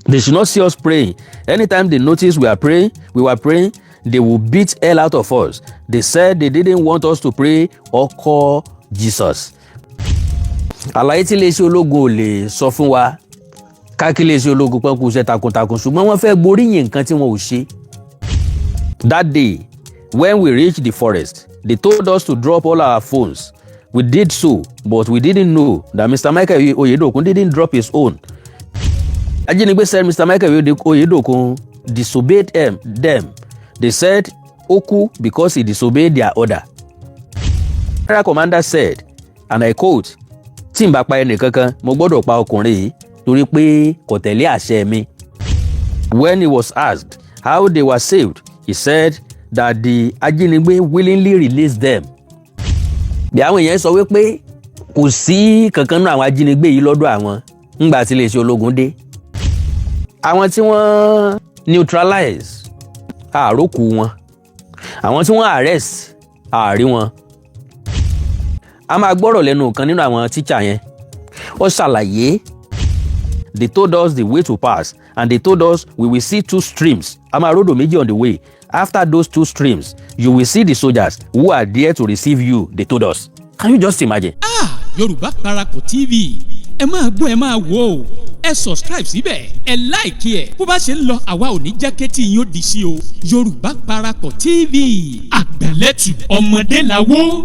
They should not see us praying. Anytime they notice we were praying, they will beat hell out of us. They said they didn't want us to pray or call Jesus. Àlàyé tí iléeṣẹ́ ológun ò lè sọ fún wa káàkiri iléeṣẹ́ ológun pọ́n kú iṣẹ́ takuntakun ṣùgbọ́n wọ́n fẹ́ gboríyìn nǹkan tí wọ́n ò ṣe. That day, when we reached the forest, they told us to drop all our phones. We did so, but we didn't know that Mr. Michael Oyedokun didn't drop his own. Ajínigbé said Mr. Michael Oyedokun disobeyed them. They said Oku because he disobeyed their order. Area commander said, and I quote, tí n bá pa ẹnì kankan, mo gbọ́dọ̀ pa ọkùnrin yìí torí pé kò tẹ̀lé àṣẹ mi. When he was asked how they were saved, he said that the ajínigbé willingly released them. Bí àwọn èèyàn sọ wípé kò sí kankan nínú àwọn ajínigbé yìí lọ́dọ̀ àwọn ńgbà tí iléeṣẹ́ ológun dé. Àwọn tí wọ́n neutralize àrókù wọn, àwọn tí wọ́n arrest àárí wọn. A máa gbọ́rọ̀ lẹ́nu kan nínú àwọn teacher yẹn. Ó ṣàlàyé. They told us the way to pass and they told us we will see 2 streams. A máa ródò méjì on the way. After those 2 streams, you will see the soldiers who are there to receive you, they told us. Can you just imagine? Yorùbá Parapọ̀ TV. Ẹ máa gbọ́ ẹ máa wò ó. Ẹ subscribe síbẹ̀, ẹ like ẹ̀. Bó bá ṣe ń lọ, àwa ò ní jẹ́ kétí yín ó di sí o. Yorùbá Parapọ̀ TV. Àgbàlẹ́tù ọmọdé làwọ̀.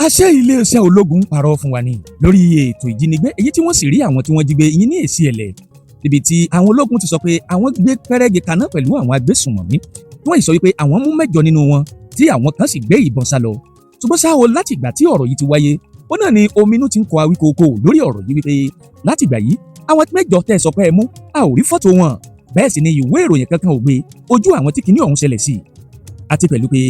Àṣẹ iléeṣẹ́ ológun parọ́ fún wa ní lórí ètò ìjínigbé èyí tí wọ́n sì rí àwọn tí wọ́n jí gbé yín ní èsì ẹ̀lẹ̀ níbi tí àwọn ológun ti sọ pé àwọn gbé pẹ́rẹ́gì kaná pẹ̀lú àwọn agbésùnmọ̀mí tí wọ́n sì sọ wípé àwọn mú 8 nínú wọn tí àwọn kan sì gbé ìbọn sá lọ. Ṣùgbọ́n ṣá o láti ìgbà tí ọ̀rọ̀ yìí ti wáyé ó náà ni ominú ti ń kọ awíkoko lórí ọ̀rọ̀ yìí wípé láti ìgbà yìí àwọn 8 tẹ́ sọ pé ẹ mú a ò rí fọ́tò wọn bẹ́ẹ̀ sì ni ìwé ìròyìn kankan ò gbé ojú àwọn tí kinní ọ̀hún ṣẹlẹ̀ sí àti pẹ̀lú pé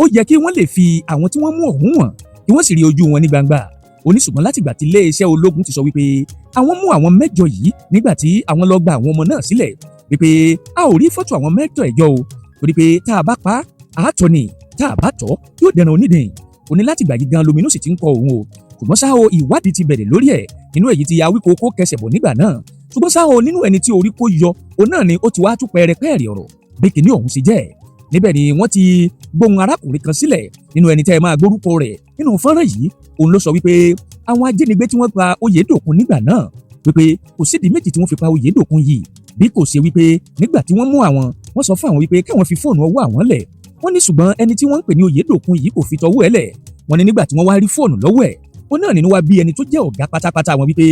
ó yẹ kí wọ́n lè fi àwọn tí wọ́n mú ọ̀hún wọn kí wọ́n sì rí ojú wọn ní gbangba. Oníṣùgbọ́n láti ìgbà tí iléeṣẹ́ ológun ti sọ wípé àwọn mú àwọn 8 yìí nígbà tí àwọn lọ gba àwọn ọmọ náà sílẹ̀ wípé a ò rí fọ́tò àwọn 8 ẹ̀jọ́ o torí pé tá a bá pa á tọ́ ni tá a bá tọ́ yóò dẹran onídìín. Ó ní láti ìgbà yìí gan lominú sì ti ń kọ òun o ṣùgbọ́n ṣá o ìwádìí ti bẹ̀rẹ̀ lórí ẹ̀ nínú èyí tí awíkoko kẹsẹ̀ bọ̀ nígbà náà ṣùgbọ́n ṣá o nínú ẹni tí orí kó yọ òun náà ni ó ti wá tú pẹ́ẹ́rẹ́pẹ́ẹ́rì ọ̀rọ̀ bí kinní ọ̀hún ṣe jẹ́ níbẹ̀ ni wọ́n ti gbóhùn arákùnrin kan sílẹ̀ nínú ẹni tẹ́ ẹ máa gbórúkọ rẹ̀ nínú fọ́nrán yìí òun ló sọ wípé àwọn ajínigbé tí wọ́n pa Oyèdòkun nígbà náà wípé kò sídìí méjì tí wọ́n fi pa Oyèdòkun yìí bí kò ṣe wípé nígbà tí wọ́n mú àwọn wọ́n sọ fún àwọn wípé káwọn fi fóònù ọwọ́ àwọn lẹ̀ wọ́n ní ṣùgbọ́n ẹni tí wọ́n ń pè ní Oyèdòkun yìí kò fi tọwọ́ ẹ̀ lẹ̀ wọ́n ní nígbà tí wọ́n wá rí fóònù lọ́wọ́ ẹ̀ ó náà nínú wa bí ẹni tó jẹ́ ọ̀gá pátápátá wọn wípé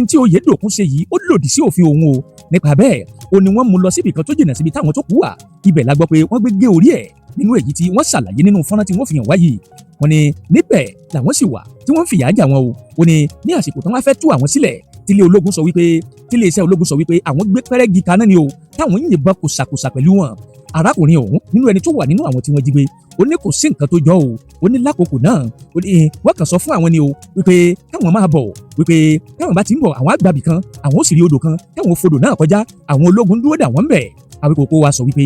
n tí Oyèdòkun ṣe yìí ó lòdì sí òfin òun o nípa bẹ́ẹ̀ ó ní wọ́n mú lọ síbi kan tó jìnnà síbi táwọn tó kú wà ibẹ̀ la gbọ́ pé wọ́n gbé gé orí ẹ̀ nínú èyí tí wọ́n ṣàlàyé nínú fọ́nrán tí wọ́n fi hàn wáyé wọ́n ní níbẹ̀ làwọn sì wà tí wọ́n ń fìyà jà wọn o ó ní ní àsìkò tí wọ́n fẹ́ tú àwọn sílẹ̀ tílé ológun sọ wípé tílé iṣẹ́ ológun sọ wípé àwọn gbé pẹ́rẹ́gì kaná ni o táwọn yìnbọn kòsàkòsà pẹ̀lú wọn arákùnrin ọ̀hún nínú ẹni tó wà nínú àwọn tí wọ́n jí gbé ó ní kò sí nǹkan tó jọ o ó ní lákòókò náà ó ní wọ́n kàn sọ fún àwọn ni o wípé káwọn máa bọ̀ wípé káwọn bá ti ń bọ̀ àwọn àgbàbì kan àwọn ó sì rí odò kan káwọn fodò náà kọjá àwọn ológun dúró dà wọ́n bẹ̀ Awíkókó wa sọ wípé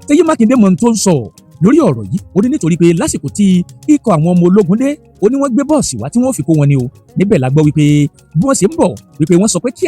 Ṣèyí Mákindé mọ̀ tó ń sọ lórí ọ̀rọ̀ yìí ó ní nítorí pé lásìkò tí ikọ̀ àwọn ọmọ ológun dé ó ní wọ́n gbé bọ́ọ̀sì wá tí wọ́n fi kó wọn ni o níbẹ̀ la gbọ́ wípé bí wọ́n ṣe ń bọ̀ wípé wọ́n sọ pé kí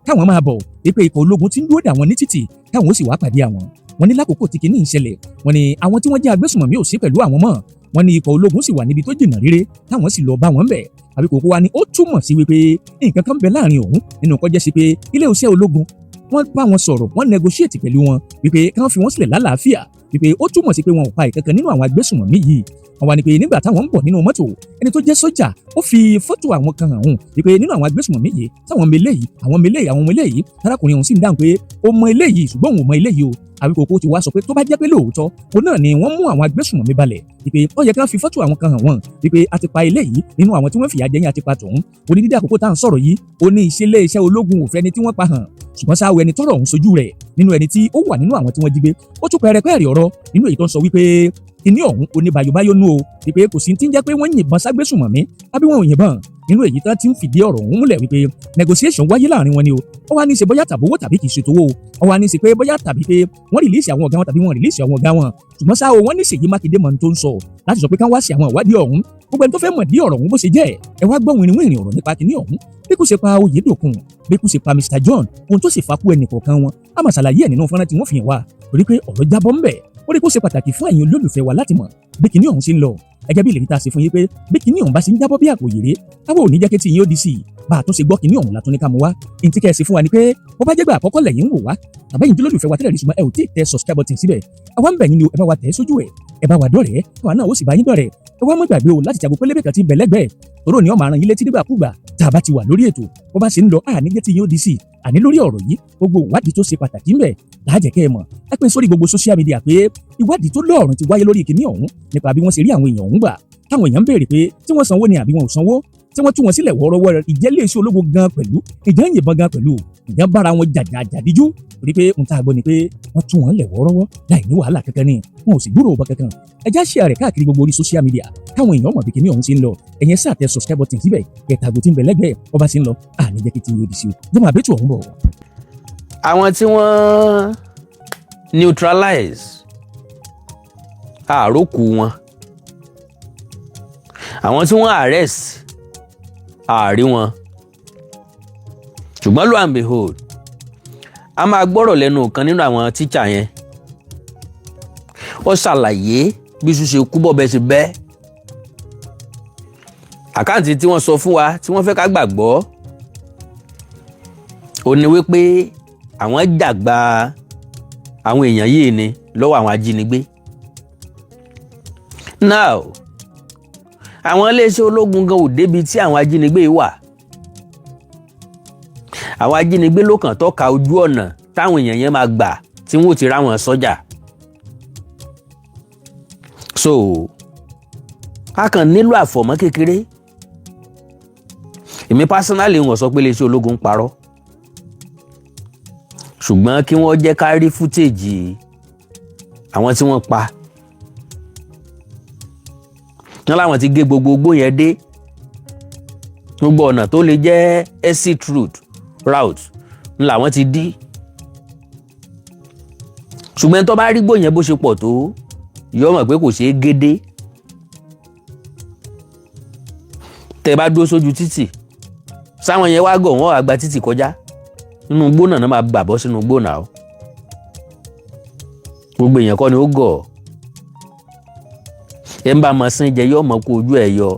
káwọn máa bọ̀ wípé ikọ̀ ológun ti ń dúró dà wọ́n ní títì káwọn ó sì wá pàdé àwọn wọ́n ní lákòókò tí kinní ìṣẹ̀lẹ̀ wọ́n ní àwọn tí wọ́n jẹ́ agbésùnmọ̀mí ò sí pẹ̀lú àwọn mọ́ wọ́n ní ikọ̀ ológun sì wà níbi tó jìnnà réré táwọn sì lọ bá wọn bẹ̀ Awíkókó wa ni ó túmọ̀ sí wípé nǹkan kan bẹ láàrin òun nínú kọjá sí pé ilé iṣẹ́ ológun wọ́n bá wọn sọ̀rọ̀ wọ́n negotiate pẹ̀lú wọn wípé káwọn fi wọ́n sílẹ̀ lálàáfíà wípé ó túmọ̀ sí pé wọn ò pa ìkankan nínú àwọn agbésùnmọ̀mí yìí wọ́n wá ní pé nígbà táwọn ń bọ̀ nínú mọ́tò ẹni tó jẹ́ sójà ó fi fọ́tò àwọn kan hàn òun wípé nínú àwọn agbésùnmọ̀mí yìí táwọn mele yìí àwọn mele yìí àwọn mele yìí arákùnrin òun sì ń dáhùn pé ó mọ eléyìí ṣùgbọ́n òun ò mọ eléyìí o Awíkókó ti wá sọ pé tó bá jẹ́ pé lóòótọ́ òun náà ni wọ́n mú àwọn agbésùnmọ̀mí balẹ̀ wípé ó yẹ kí wọ́n fi fọ́tò àwọn kan hàn wọ́n wípé a ti pa eléyìí nínú àwọn tí wọ́n fìyà jẹ yín a ti pa tòun ó ní dídí àkókò tá à ń sọ̀rọ̀ yìí ó ní iṣẹ́ ológun ò fẹ́ ni tí wọ́n pa hàn ṣùgbọ́n sáwọ ẹni tọ́rọ̀ ọ̀hún sojú rẹ̀ nínú ẹni tí ó wà nínú àwọn tí wọ́n jí gbé ó tún pẹ́ẹ́rẹ́pẹ́ẹ́rì ọ̀rọ̀ nínú èyí tó ń sọ wípé ìní ọ̀hún oníbayòbayò nú o wípé kò sí ti ń jẹ́ pé wọ́n yìnbọn ságbésùnmọ̀mí àbí wọn ò yìnbọn nínú èyí tó ti ń fìdí ọ̀rọ̀ ọ̀hún múlẹ̀ wípé negotiation wáyé láàrin wọn ni o ó wá ní í ṣe bóyá tàbówó tàbí kì í ṣe tówó ó wá ní í ṣe pé bóyá tàbí pé wọ́n rìlíìsì àwọn ọ̀gá wọn tàbí wọ́n rìlíìsì àwọn ọ̀gá wọn ṣùgbọ́n sáà wọ́n ní Ṣèyí Mákindé mọ̀ tó ń sọ láti sọ pé káwọn wá sí àwọn ìwádìí ọ̀hún gbogbo ẹni tó fẹ́ mọ̀ dí ọ̀rọ̀ ọ̀hún bó ṣe jẹ́ ẹ wá gbọ́ wìnrìnwìnrìn ọ̀rọ̀ nípa kinní ọ̀hún bí kò ṣe pa Oyèdòkun bí kò ṣe pa Mr John ohun tó sì fakú ẹnì kọ̀ọ̀kan wọn a máa ṣàlàyé ẹ̀ nínú fọ́nrán tí wọ́n fi hàn wá torí pé ọ̀rọ̀ jábọ́ ń bẹ̀ ó rí kó ṣe pàtàkì fún ẹ̀yin olólùfẹ́ wa láti mọ̀ bí kinní ọ̀hún ṣe ń lọ ẹgẹ́ bí ìlérí tá a ṣe fún yín pé bí kinní ọ̀hún bá ṣe ń jábọ́ bí àpò yèrè táwọn ò ní jẹ́ kí tí yín ó di sí i bá a tún ṣe gbọ́ kinní ọ̀hún látún ní ká mú wá ní tí kẹ́ ẹ ṣe fún wa ni pé bó bá jẹ́ gbà àkọ́kọ́ lẹ́yìn ń wò wá àbẹ́yìn olólùfẹ́ wa tẹ́lẹ̀ rí ṣùgbọ́n ẹ ò tí ì tẹ subscribe button síbẹ̀ àwa ń bẹ̀ yín ni ẹ bá wa tẹ̀ sójú ẹ̀ ẹ bá wa dọ̀rẹ́ àwa náà ó sì bá yín dọ̀rẹ́ ẹ wá mọ́ gbàgbé o láti jago pélébé kan ti bẹ̀ lẹ́gbẹ̀ẹ́ tòró ni ó máa rán yín létí nígbàkúgbà tá a bá ti wà lórí ètò bó bá ṣe ń lọ àní jẹ́ tí yín ó di sí i àní lórí ọ̀rọ̀ yìí gbogbo ìwádìí tó ṣe pàtàkì ń bẹ láàjẹ́ kẹ́ ẹ mọ̀ ẹ pín sórí gbogbo social media pé ìwádìí tó lọ́ọ̀rùn ti wáyé lórí kinní ọ̀hún nípa bí wọ́n ṣe rí àwọn èèyàn ọ̀hún gbà táwọn èèyàn ń béèrè pé tí wọ́n sanwó ni àbí wọn ò sanwó tí wọ́n tú wọn sílẹ̀ wọ́ọ́rọ́wọ́ ìjẹ́ iléeṣẹ́ ológun gan pẹ̀lú ìjẹ́ ìyìnbọn gan pẹ̀lú ìjẹ́ bára wọn jàjàjàdíjú torí pé ohun tá a gbọ́ ni pé wọ́n tú wọn lẹ̀ wọ́ọ́rọ́wọ́ láì ní wàhálà kankan ni wọn ò sì gbúròó bọ́ kankan ẹjá share rẹ̀ káàkiri gbogbo orí social media káwọn èèyàn mọ̀ bí kinní ọ̀hún ṣe ń lọ ẹ̀yẹn sáà tẹ subscribe button síbẹ̀ kẹtàgò tí ń bẹ lẹ́gbẹ̀ẹ́ bó bá ṣe ń lọ àní jẹ́ kí tí yóò di sí o jẹ́mọ̀ àbẹ́tù ọ̀hún bọ̀. àwọn tí wọ́n neutralize àròkù wọn àwọn tí wọ́n arrest àárí wọn ṣùgbọ́n lo and behold a máa gbọ́rọ̀ lẹ́nu kan nínú àwọn tíṣà yẹn ó ṣàlàyé bí iṣu ṣe kú bọ́bẹ̀ ṣe bẹ́ àkáǹtì tí wọ́n sọ fún wa tí wọ́n fẹ́ ká gbàgbọ́ ó ní wípé àwọn jàgbá àwọn èèyàn yìí ni lọ́wọ́ àwọn ajínigbé now àwọn iléeṣẹ́ ológun gan ò débi tí àwọn ajínigbé wà àwọn ajínigbé ló kàn tọ́ka ojú ọ̀nà táwọn èèyàn yẹn máa gbà tí wọ́n ti ráwọn sọ́jà so a kàn nílò àfọ̀mọ́ kékeré èmi personally wọ́n sọ pé iléeṣẹ́ ológun ń parọ́ ṣùgbọ́n kí wọ́n jẹ́ ká rí fútéèjì àwọn tí wọ́n pa wọ́n láwọn ti gé gbogbo ogbó yẹn dé gbogbo ọ̀nà tó lè jẹ́ exit route ńlá wọ́n ti dí ṣùgbọ́n tó bá rí gbó yẹn bó ṣe pọ̀ tó yọ mọ̀ pé kò ṣeé gédé tẹ́ bá dúró sójú títì sáwọn yẹn wá gọ̀ wọ́n wá gba títì kọjá nínú igbó náà máa gbàbọ́ sínú igbó náà gbogbo èèyàn kọ́ ni ó gọ̀ ẹ ń bá mọ sín jẹ yọ mọ kó ojú ẹ yọ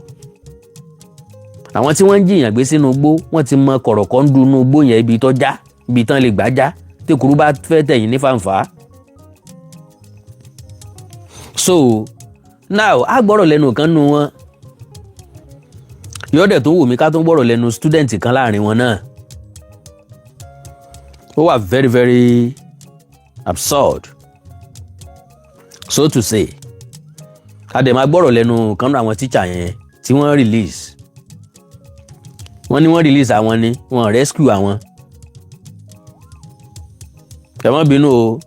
àwọn tí wọ́n ń jiyàn gbé sínú igbó wọ́n ti mọ kọ̀rọ̀kọ́ ń dunú igbó yẹn ibi tó já ibi tán lè gbá já tẹkùrú bá fẹ́ tẹ̀yìn ní fàǹfà so now a gbọ́rọ̀ lẹ́nu kan nu wọn yọ̀ọ́dẹ̀ tó wù mí ká tó gbọ́rọ̀ lẹ́nu student kan láàrin wọn náà ó wà very very absurd so to say a dẹ̀ máa gbọ́rọ̀ lẹ́nu kan náà àwọn teacher yẹn tí wọ́n release wọ́n ní wọ́n release àwọn ni wọ́n rescue àwọn ẹ má bínú o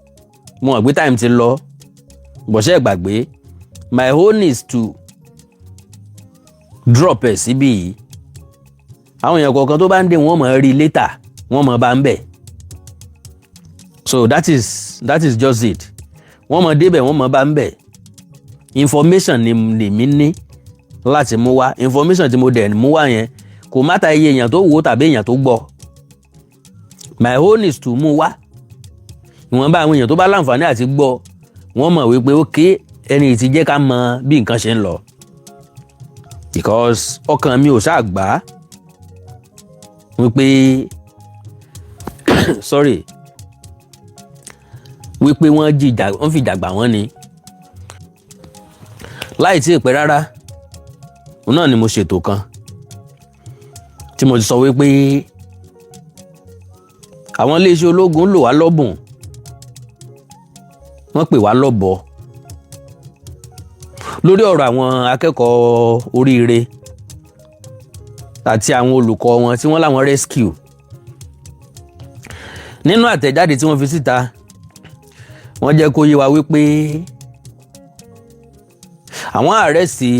mo hàn pé time ti lọ bọ̀ṣẹ́ ìgbàgbé my own is to drop ẹ̀ síbí yìí àwọn èèyàn kọ̀ọ̀kan tó bá ń dé wọ́n mọ̀ rí later wọ́n mọ̀ bá ń bẹ̀ so that is just it wọ́n mọ̀ débẹ̀ wọ́n mọ̀ bá ń bẹ̀ information ni lèmi ní láti mú wá information tí mo dẹ̀ mú wá yẹn kò má ta iye èèyàn tó wò tàbí èèyàn tó gbọ́ my own is to mú wá ìwọ̀nba àwọn èèyàn tó bá láǹfààní àti gbọ́ wọ́n mọ̀ wípé ókè ẹni tí jẹ́ ká mọ bí nǹkan ṣe ń lọ because ọkàn mi ò ṣáà gbà wípé sorry wípé wọ́n fìjà gbà wọ́n ni láì tí ì pẹ́ rárá òun náà ni mo ṣètò kan tí mo ti sọ wípé àwọn iléeṣẹ́ ológun lò wá lọ́bùn wọ́n pè wá lọ́bọ lórí ọ̀rọ̀ àwọn akẹ́kọ̀ọ́ oríire àti àwọn olùkọ́ wọn tí wọ́n láwọn rescue nínú àtẹ̀jáde tí wọ́n fi síta wọ́n jẹ́ kó yé wa wípé àwọn àrẹ́sì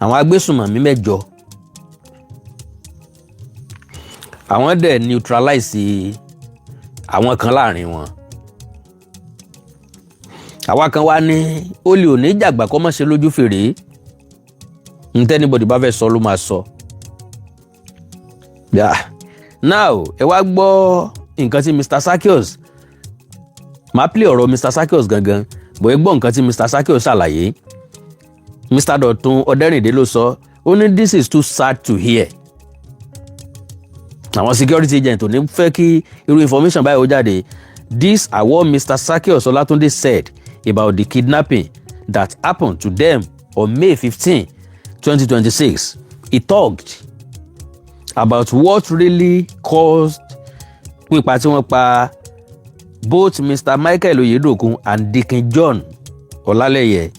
àwọn agbésùnmọ̀mí 8 àwọn dẹ̀ neutralize àwọn kan láàrin wọn àwa kan wá ní olè ò ní jàgbà kọ́ mọ́ ṣe lójú fèrè anybody bá fẹ́ sọ ló máa sọ. Now ẹ wá gbọ́ nǹkan tí Mr. Zaccheaus máa play ọ̀rọ̀ Mr. Zaccheaus gangan bọ̀ ẹ gbọ́ nǹkan tí Mr. Zaccheaus ṣàlàyé. Mr. Dọ̀tun Ọ̀dẹ́rìndé ló sọ ó ní this is too sad to hear. Àwọn security agent ò ní fẹ́ kí irú information báyìí ó jáde. These are what Mr. Zaccheaus Olatunde said about the kidnapping that happened to them on May 15, 2026. He talked about what really caused pípa tí wọ́n pa both Mr. Michael Oyedokun and Deacon John Olaleye.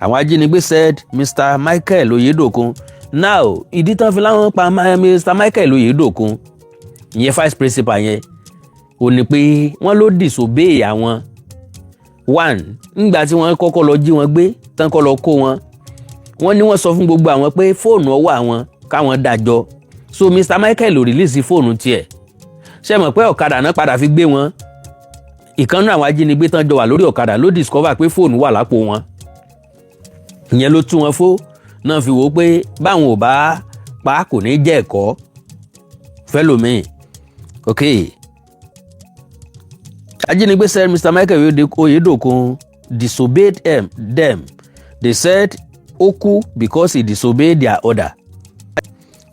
Àwọn ajínigbé said Mr. Michael Oyedokun. Now ìdí tán fi láwọn pa Mr. Michael Oyedokun ìyẹn vice principal yẹn ò ní pé wọ́n ló disobey àwọn. One, nígbà tí wọ́n kọ́kọ́ lọ jí wọn gbé tán kọ́ lọ kó wọn, wọ́n ní wọ́n sọ fún gbogbo àwọn pé fóònù ọwọ́ àwọn káwọn dájọ́. So Mr. Michael ò release fóònù tiẹ̀. Ṣé mọ̀ pé ọ̀kadà náà padà fi gbé wọn. Ìkànnì àwọn ajínigbé tán jọ wà lórí ọ̀kadà ló discover pé fóònù wà lápò wọn. Ìyẹn ló tú wọn fó náà fi wò pé báwọn ò bá pa kò ní jẹ́ ẹ̀kọ́ fẹ́lòmíì. Okay. Ajínigbé said Mr. Michael Oyedokun disobeyed them. They said Oku because he disobeyed their order.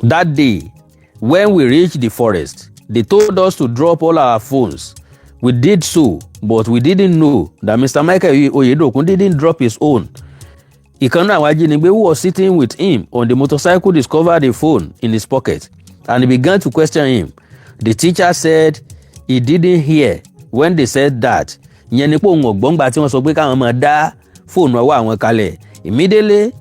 That day, when we reached the forest, they told us to drop all our phones. We did so, but we didn't know that Mr. Michael Oyedokun didn't drop his own. Ìkànnì àwọn ajínigbé who was sitting with him on the motorcycle discovered a phone in his pocket and he began to question him. The teacher said he didn't hear when they said that. Ìyẹn ni pé òun ọ̀gbọ́n gbà tí wọ́n sọ pé káwọn máa dá fóònù ọwọ́ àwọn kalẹ̀. Immediately,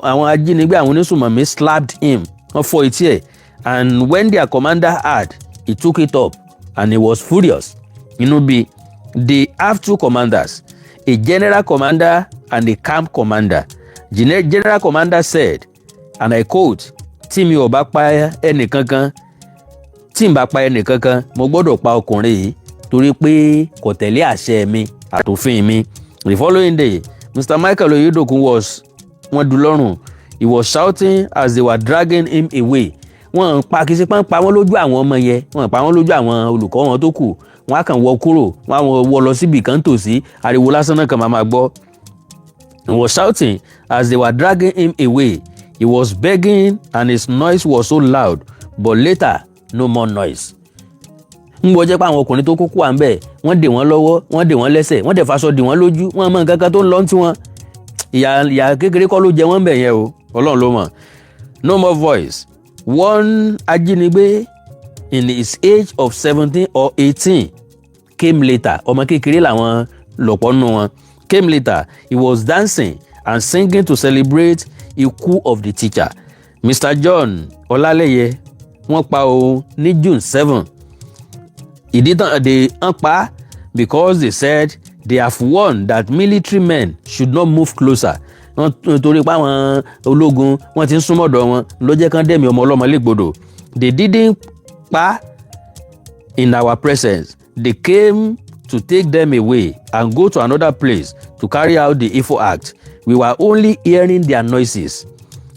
àwọn ajínigbé àwọn onísùmọ̀mí slapped him. Wọ́n fọ́ etí ẹ̀. And when their commander heard, he took it up and he was furious. Inú bí they have two commanders, a general commander and a camp commander. General commander said, and I quote, tí mi ò bá pa ẹnìkankan, tí n bá pa ẹnìkankan, mo gbọ́dọ̀ pa ọkùnrin yìí torí pé kò tẹ̀lé àṣẹ mi àtòfin mi. The following day, Mr. Michael Oyedokun wọ́n dú lọ́rùn. He was shouting as they were dragging him away. Wọ́n pa kìí ṣe pé ń pa wọ́n lójú àwọn ọmọ yẹn, wọ́n pa wọ́n lójú àwọn olùkọ́ wọn tó kù. Wọ́n á kàn wọ kúrò, wọ́n á wọ lọ síbi kan tòsí, ariwo lásán náà kan máa gbọ́. He was shouting as they were dragging him away. He was begging and his noise was so loud, but later, no more noise. Ń bọ́ jẹ́ pé àwọn ọkùnrin tó kúkú à ń bẹ̀, wọ́n dè wọ́n lọ́wọ́, wọ́n dè wọ́n lẹ́sẹ̀, wọ́n dẹ̀ faṣọ dè wọ́n lójú, wọ́n mọ nǹkan kan tó ń lọ tí wọ́n. Ìyà kékeré kọ́ ló jẹ wọ́n bẹ̀ yẹn o, Ọlọ́run ló mọ̀. No more voice. One ajínigbé in his age of 17 or 18 came later. Ọmọ kékeré làwọn lọ́pọ̀ nù wọn. Came later, he was dancing and singing to celebrate ikú of the teacher. Mr. John Olaleye, wọ́n pa òun ní June 7. Ìdí tán they pa because they said they have warned that military men should not move closer. Wọ́n torí pé àwọn ológun wọ́n ti ń súnmọ́dọ̀ wọn ló jẹ́ kán dẹ̀mí ọmọ ọlọ́mọ légbodò. They didn't pa in our presence. They came to take them away and go to another place to carry out the evil act. We were only hearing their noises.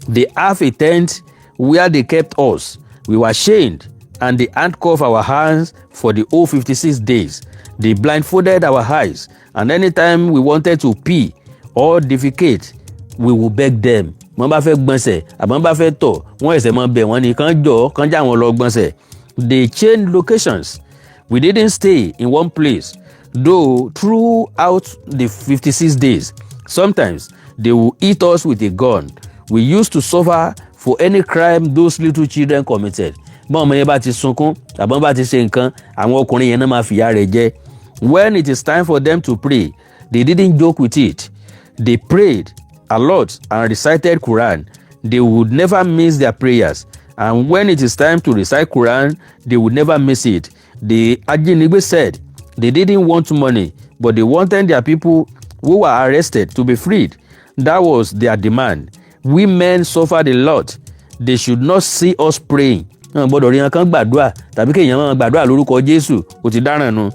They have a tent where they kept us. We were chained and they handcuffed our hands for the whole 56 days. They blindfolded our eyes, and anytime we wanted to pee or defecate, we would beg them. Wọ́n bá fẹ́ gbọ̀nsẹ̀ àbọ̀n bá fẹ́ tọ̀ wọ́n ẹ̀sẹ̀ mọ́ bẹ̀ wọ́n ní kán jọ kán já wọn lọ gbọ̀nsẹ̀. They changed locations. We didn't stay in one place, though throughout the 56 days. Sometimes they will eat us with a gun. We used to suffer for any crime those little children committed. Bọ́n ọmọ yẹn bá ti sunkún àbọ̀n bá ti ṣe nǹkan àwọn ọkùnrin yẹn náà máa fìyà rẹ̀ jẹ. When it is time for them to pray, they didn't joke with it. They prayed a lot and recited Quran. They would never miss their prayers. And when it is time to recite Quran, they would never miss it. The ajínigbé said they didn't want money, but they wanted their people who were arrested to be freed. That was their demand. We men suffered a lot. They should not see us praying. Wọ́n gbọ́dọ̀ rí wọn kán gbàdúrà tàbí kéèyàn máa gbàdúrà lórúkọ Jésù kò ti dáràn nu.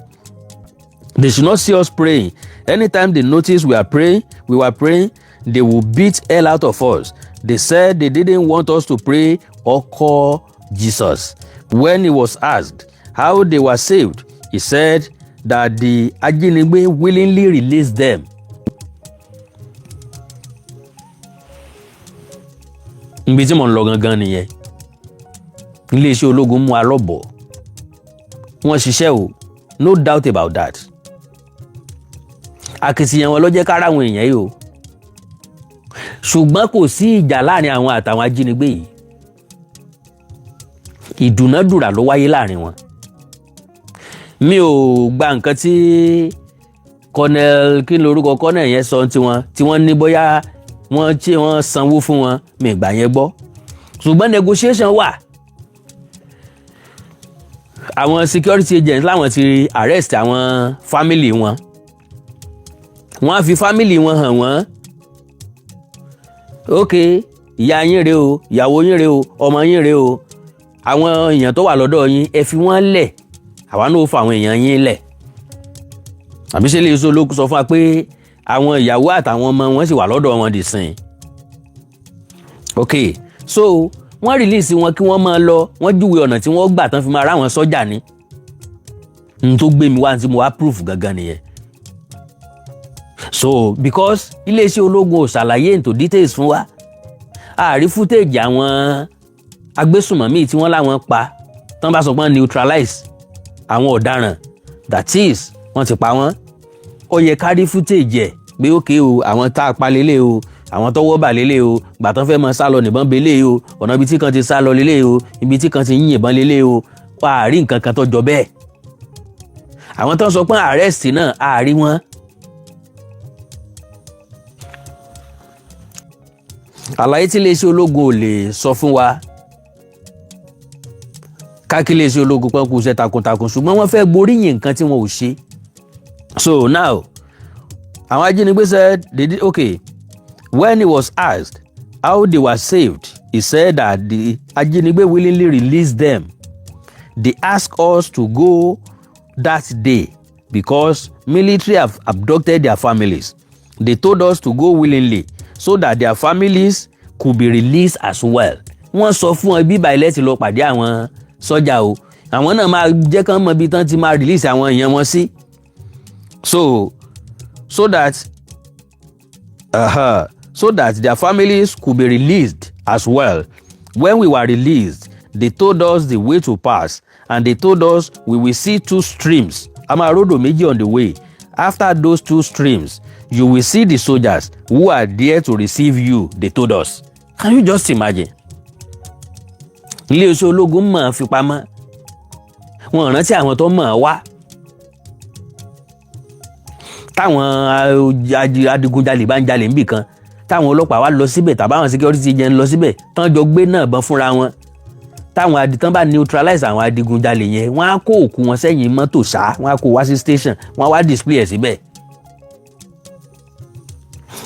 They should not see us praying. Anytime they notice we were praying, they will beat hell out of us. They said they didn't want us to pray or call Jesus. When he was asked how they were saved, he said that the ajínigbé willingly released them. Ibi tí mo ń lọ gangan nìyẹn. Iléeṣẹ́ ológun mú alọ́bọ̀. Wọ́n ṣiṣẹ́ o, no doubt about that. Akitiyan wọn ló jẹ́ kára àwọn èèyàn yìí o. Ṣùgbọ́n kò sí ìjà láàrin àwọn àtàwọn ajínigbé yìí. Ìdúnàdúrà ló wáyé láàrin wọn. Mi ò gba nǹkan tí Colonel kí lorúkọ Colonel yẹn sọ tí wọ́n ní bóyá wọ́n sanwó fún wọn, mi gbà yẹn gbọ́. Ṣùgbọ́n negotiation wà. Àwọn security agents láwọn ti arrest àwọn family wọn. Wọ́n á fi family wọn hàn wọ́n. Okay, ìyá yín rèé o, ìyàwó yín rèé o, ọmọ yín rèé o. Àwọn èèyàn tó wà lọ́dọ̀ yín ẹ fi wọ́n lẹ̀. Àwa náà ó fa àwọn èèyàn yín lẹ̀. Àbí ṣe lè sọ lókun sọ fún wa pé àwọn ìyàwó àtàwọn ọmọ wọn sì wà lọ́dọ̀ wọn dì sìn. Okay, so wọ́n release wọn kí wọ́n máa lọ, wọ́n júwe ọ̀nà tí wọ́n gbà tán fi máa ráwọn sọ́jà ní. N tó gbé mi wá tí mo wá proof gangan nìyẹn. So because iléeṣẹ́ ológun ò ṣàlàyé into details fún wa, a rí footage àwọn agbésùnmọ̀mí tí wọ́n láwọn pa tán bá sọ pé neutralize àwọn ọ̀daràn, that is wọ́n ti pa wọ́n. Ó yẹ ká rí footage ẹ̀ pé ókè o, àwọn tá a pa lélẹ̀ o, àwọn tọ́wọ́ bà lélẹ̀ o, gbà tán fẹ́ mọ sá lọ nìbọn belẹ̀ o, ọ̀nà ibi tí kan ti sá lọ lélẹ̀ o, ibi tí kan ti ń yìnbọn lélẹ̀ o, wà á rí nǹkan kan tó jọ bẹ́ẹ̀. Àwọn tó ń sọ pé arrest náà á rí wọn. Àlàyé tí iléeṣẹ́ ológun ò lè sọ fún wa káàkiri iléeṣẹ́ ológun pọ́n kú iṣẹ́ takuntakun, ṣùgbọ́n wọ́n fẹ́ gboríyìn nǹkan tí wọn ò ṣe. So now, àwọn ajínigbé said they did okay. When he was asked how they were saved, he said that the ajínigbé willingly released them. They asked us to go that day because military have abducted their families. They told us to go willingly so that their families could be released as well. Wọ́n sọ fún ẹ bíbá ilẹ̀ ti lọ pàdé àwọn sọ́jà o. Àwọn náà máa jẹ́ kán mọ bí tán ti máa release àwọn èèyàn wọn sí. So that their families could be released as well. When we were released, they told us the way to pass, and they told us we will see 2 streams. Amarodo méjì on the way. After those 2 streams, you will see the soldiers who are there to receive you, they told us. Can you just imagine? Iléeṣẹ́ ológun mọ̀ fi pamọ́. Wọ́n rántí àwọn tó mọ̀ wá. Táwọn adigunjalè bá ń jalè níbì kan, táwọn ọlọ́pàá wá lọ síbẹ̀ tàbáwọn security agent lọ síbẹ̀ tán jọ gbé náà bọ́n fúnra wọn. Táwọn aditán bá neutralize àwọn adigunjalè yẹn, wọ́n á kó òkú wọn sẹ́yìn mọ́tò ṣá, wọ́n á kó wá sí station, wọ́n á wá display ẹ̀ síbẹ̀.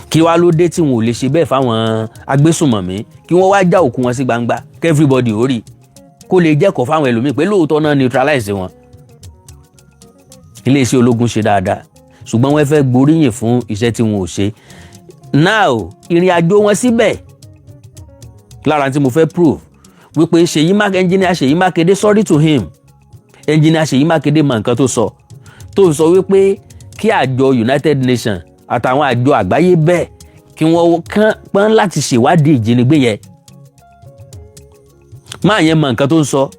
Kí wá ló dé tí wọn ò lè ṣe bẹ́ẹ̀ fáwọn agbésùnmọ̀mí, kí wọ́n wá já òkú wọn sí gbangba kí everybody ó rí, kó lè jẹ́kọ̀ọ́ fáwọn ẹlòmíì pé lóòótọ́ náà neutralize wọn. Iléeṣẹ́ ológun ṣe dáadáa, ṣùgbọ́n wọ́n fẹ́ gboríyìn fún iṣẹ́ tí wọn ò ṣe. Now ìrìn àjò wọn síbẹ̀ lára tí mo fẹ́ prove wípé engineer Ṣèyí Mákindé, sorry to him, engineer Ṣèyí Mákindé mọ nǹkan tó sọ wípé kí àjọ United Nations àtàwọn àjọ àgbáyé bẹ́ẹ̀ kí wọ́n pọ́n láti ṣèwádìí ìjínigbé yẹn. Máa yẹn mọ nǹkan tó ń sọ.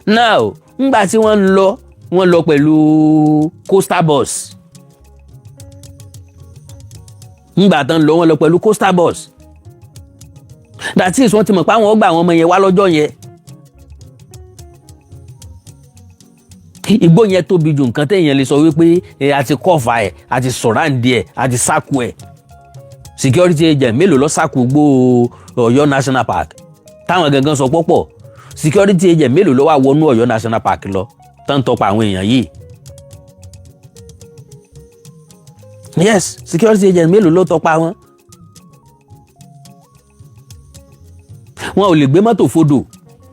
Now ńgbà tí wọ́n lọ pẹ̀lú coastal bus. Ńgbà tán wọ́n lọ pẹ̀lú coastal bus. That is wọ́n ti mọ̀ pé àwọn ọgbà àwọn ọmọ yẹn wá lọ́jọ́ yẹn. Igbó yẹn tóbi ju nǹkan téèyàn lè sọ wípé a ti kọ́fà ẹ̀, a ti sọ̀ráǹdì ẹ̀, a ti sáku ẹ̀. Security agent mélòó ló sáku gbó Ọ̀yọ́ National Park? Táwọn gangan sọ pọ́pọ̀. Security agent mélòó ló wá wọnú Ọ̀yọ́ National Park lọ tán tọpa àwọn èèyàn yìí? Yes, security agent mélòó ló tọpa wọn? Wọn ò lè gbé mọ́tò fodò,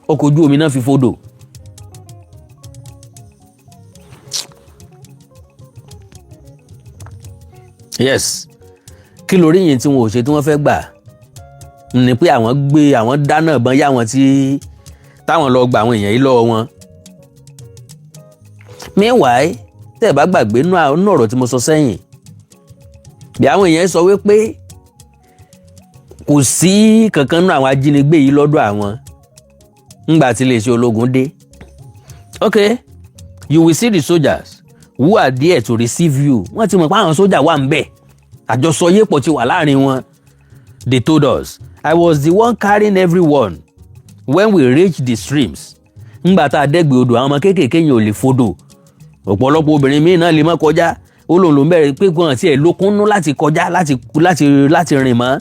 ọkọ̀ ojú omi náà fi fodò. Yes, kí lórí yìí tí wọn ò ṣe tí wọ́n fẹ́ gbà ní pé àwọn dáná ìbọn yá wọn táwọn lọ gba àwọn èèyàn yìí lọ́wọ́ wọn. Meanwhile tẹ́ ẹ̀ bá gbàgbé nínú ọ̀rọ̀ tí mo sọ sẹ́yìn bí àwọn èèyàn sọ wípé kò sí kankan nínú àwọn ajínigbé yìí lọ́dọ̀ àwọn ńgbà tí iléeṣẹ́ ológun dé. Okay, you will see the soldiers who are there to receive you. Wọ́n ti mọ̀ pé àwọn sójà wà ń bẹ̀ àjọsọyépọ̀ ti wà láàrin wọn. They told us I was the one carrying everyone when we reached the streams. Ńgbà tá a dẹ́gbẹ̀ẹ́ odò àwọn ọmọ kéékèèké yẹn ò lè fodò ọ̀pọ̀lọpọ̀ obìnrin míì náà lè má kọjá ó lòun ló ń bẹ̀rẹ̀ pé gan àti ẹ̀ lókùnnú láti kọjá láti rìn mọ́.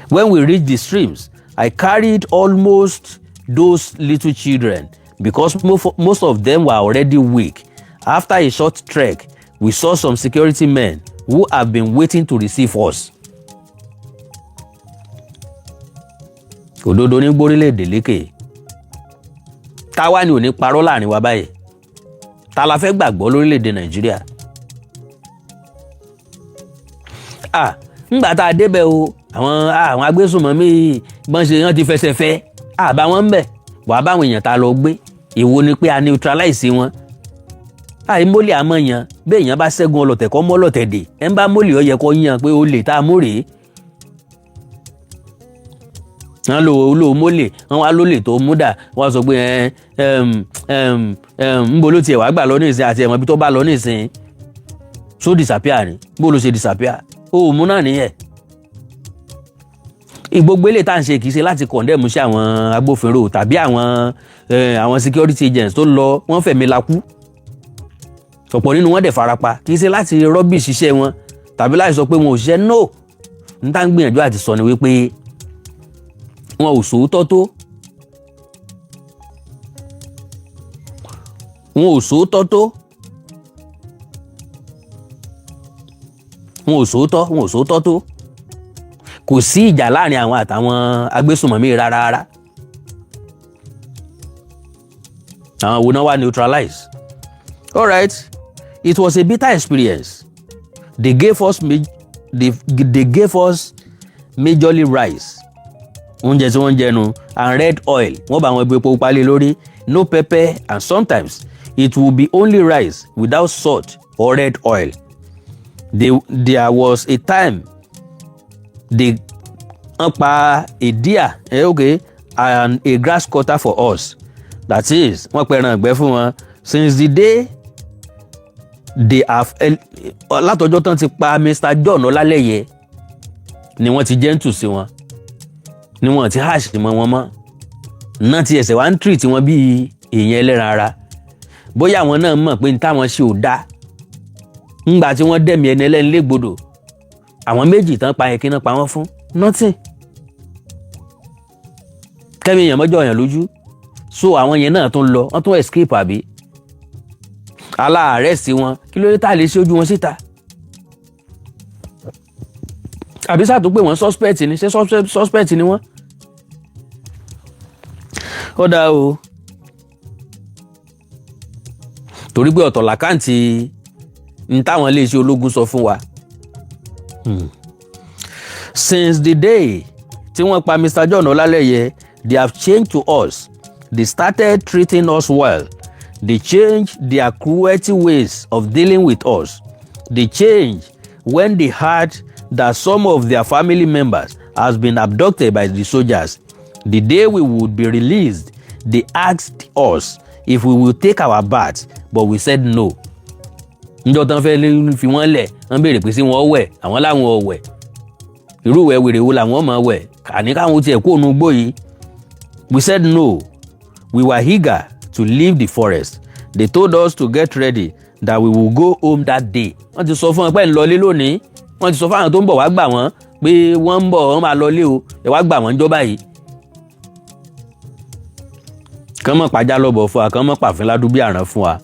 When we reached the streams, I carried almost those little children because most of them were already weak. After a short trek, we saw some security men who have been waiting to receive us. Òdodo ní gbórílẹ̀-èdè lékè. Táwa ni ò ní parọ́ láàrin wa báyìí. Ta la fẹ́ gbàgbọ́ lórílẹ̀-èdè Nàìjíríà? Ńgbà tá a débẹ̀ o, àwọn agbésùnmọ̀mí gbọ́n ṣe wọ́n ti fẹsẹ̀ fẹ́. Bá wọn ń bẹ̀, wàá báwọn èèyàn ta lọ gbé. Èwo ni pé a neutralize wọn. Mólè àmọ́yàn bí èèyàn bá ṣẹ́gun ọlọ̀tẹ̀ kọ́ mọ́ ọlọ̀tẹ̀ dè. Ẹ ń bá mólè ó yẹ kó yàn pé ó lè tá a mú rèé. Wọ́n lo mólè wọ́n wá lólè tó mú dà wọ́n sọ pé ńbo ló tiẹ̀ wá gbà lọ nísìn àti ẹ̀mọ́ ibi tó bá lọ nísìn so disappear ni bó ló ṣe disappear ó mú náà nìyẹn. Gbogbo eléyìí tá à ń ṣe kì í ṣe láti condemn sí àwọn agbófinró tàbí àwọn security agents tó lọ wọ́n fẹ̀mí lakú ọ̀pọ̀ nínú wọn dẹ̀ farapa kì í ṣe láti rubbish iṣẹ́ wọn tàbí láti sọ pé wọn ò ṣiṣẹ́ no n tá ń gbìyànjú àti sọ ni wípé wọn ò sòótọ́ tó wọn ò sòótọ́ tó kò sí ìjà láàrin àwọn àtàwọn agbésùnmọ̀mí rárá àwọn wo náà wá neutralize. All right, it was a bitter experience. They gave us majorly rice oúnjẹ tí wọ́n jẹnu and red oil wọ́n bá wọn gbé epo palẹ̀ lórí no pepper and sometimes it will be only rice without salt or red oil. There was a time they pa a deer and a grass cutter for us, that is wọ́n pẹran ìgbẹ́ fún wọn. Since the day they have látọjọ́ tán ti pa Mr. John Ọlálẹ́yẹ ni wọ́n ti gentle sí wọn ni wọ́n ti harsh mọ́ wọn mọ́ náà ti ẹsẹ̀ wá ń treat wọn bí èèyàn ẹlẹ́ran ara bóyá àwọn náà mọ̀ pé ní táwọn ṣe ò dáa ńgbà tí wọ́n dẹ̀mí ẹni ẹlẹ́ni légbodò àwọn méjì tán pa yẹn kí náà pa wọ́n fún nothing kẹ́mi èèyàn mọ́jọ́ èèyàn lójú so àwọn yẹn náà tún lọ wọ́n tún escape àbí aláàárẹ̀ sí wọn kí ló dé tá a lè ṣe ojú wọn síta àbí sáà tó pé wọ́n suspect ni ṣé suspect ni wọ́n ó dáa o torí pé ọ̀tọ̀ làkáǹtì ní táwọn iléeṣẹ́ ológun sọ fún wa. Since the day tí wọ́n pa Mr. John Ọlálẹ́yẹ they have changed to us. They started treating us well. They changed their cruelty ways of dealing with us. They changed when they heard that some of their family members has been abducted by the soldiers. The day we would be released, they asked us if we will take our bath, but we said no. Njọ́ tán fẹ́ fi wọ́n lẹ̀ wọ́n béèrè pé sí wọ́n wẹ̀ àwọn láwọn ò wẹ̀ irú ìwẹ̀ wèrè wo làwọn máa wẹ̀ àní káwọn tiẹ̀ kó ònú gbó yìí. We said no. We were eager to leave the forest. They told us to get ready that we will go home that day. Wọ́n ti sọ fún wọn pé ń lọlé lónìí. Wọ́n ti sọ fún àwọn tó ń bọ̀ wá gbà wọ́n pé wọ́n ń bọ̀ wọ́n máa lọlé o ẹ wá gbà wọ́n jọba yìí. Kán mọ̀ pàjá lọ́bọ̀ fún wa kán mọ̀ pàfin ládùúgbò àràn fún wa.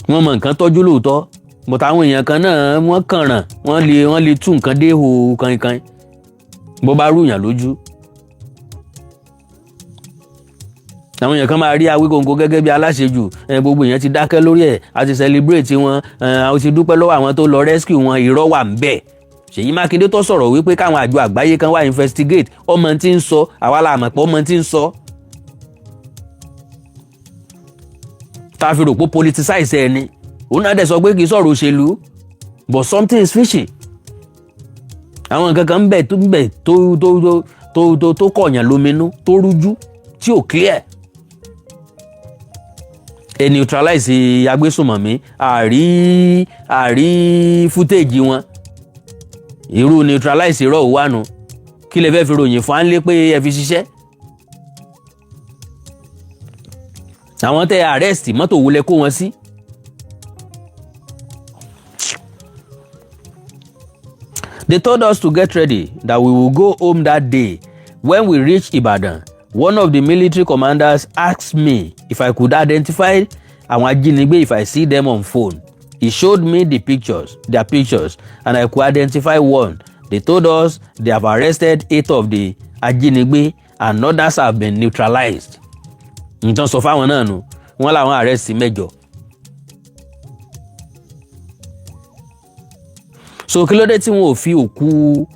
Wọ́n mọ nǹkan tọ́jú lóòótọ́ but àwọn èèyàn kan náà wọ́n kànràn wọ́n lè tú nǹkan dé ihò kankan bó bá rúyàn lójú. àwọn èèyàn kan máa rí Awíkonko gẹ́gẹ́ bí aláṣejù gbogbo èèyàn ti dákẹ́ lórí ẹ̀ a ti celebrate wọn a ti dúpẹ́ lọ́wọ́ àwọn tó lọ rescue wọn irọ́ wà ń bẹ̀. Ṣèyí Mákindé tó sọ̀rọ̀ wípé káwọn àjọ àgbáyé kan wá investigate ọmọ tí ń sọ àwa la mọ̀ pé ọmọ tí ń sọ. tá a fi rò pé politicize ẹni òun náà dẹ̀ sọ pé kì í sọ̀rọ̀ òṣèlú but something is fishy. àwọn nǹkan kan ń bẹ tó kọ̀yàn lóminú tó rújú tí ò clear. ẹ neutralize agbésùnmọ̀mí àrí footage wọn irú neutralize irọ́ òwánu kí lè fẹ́ fi ròyìn fún ánlé pé ẹ fi ṣiṣẹ́. àwọn tẹ arrest mọ́tò wulẹ̀ kó wọn sí. They told us to get ready that we will go home that day. When we reached Ibadan, one of the military commanders asked me if I could identify àwọn ajínigbé if I see them on phone. He showed me their pictures, and I could identify one. They told us they have arrested 8 of the ajínigbé and others have been neutralized. Nǹkan sọ fáwọn náà nù, wọ́n làwọn arrest 8. So kí ló dé tí wọn ò fi òkú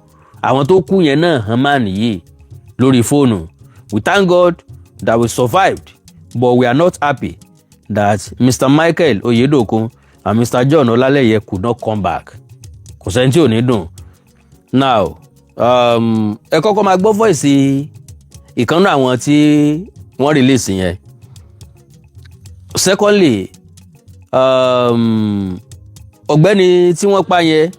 àwọn tó kú yẹn náà hàn máa nìyí lórí fóònù. We thank God that we survived, but we are not happy that Mr. Michael Oyedokun and Mr. John Olaleye could not come back. Kò sẹ́ni tí ò ní dùn. Now, ẹ kọ́kọ́ máa gbọ́ voice ìkànnì àwọn tí wọ́n release yẹn. Secondly, ọ̀gbẹ́ni tí wọ́n pa yẹn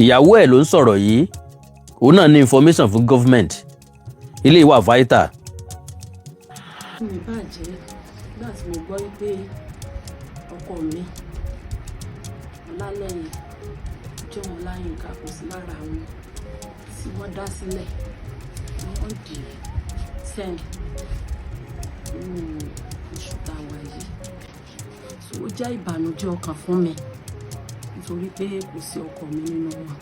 ìyàwó ẹ̀ ló ń sọ̀rọ̀ yìí òun náà ní information fún government ilé ìwà vital. mi bàjẹ́ nígbà tí mo gbọ́ pé ọkọ mi Ọlálẹ́yìn jọ wọn láyìn ká kò sí lára àwọn tí wọ́n dá sílẹ̀ wọ́n dì í sẹ́yìn nínú oṣù tá a wà yìí. ó jẹ́ ìbànújẹ́ ọkàn fún mi nítorí pé kò sí ọkọ mi nínú wọn.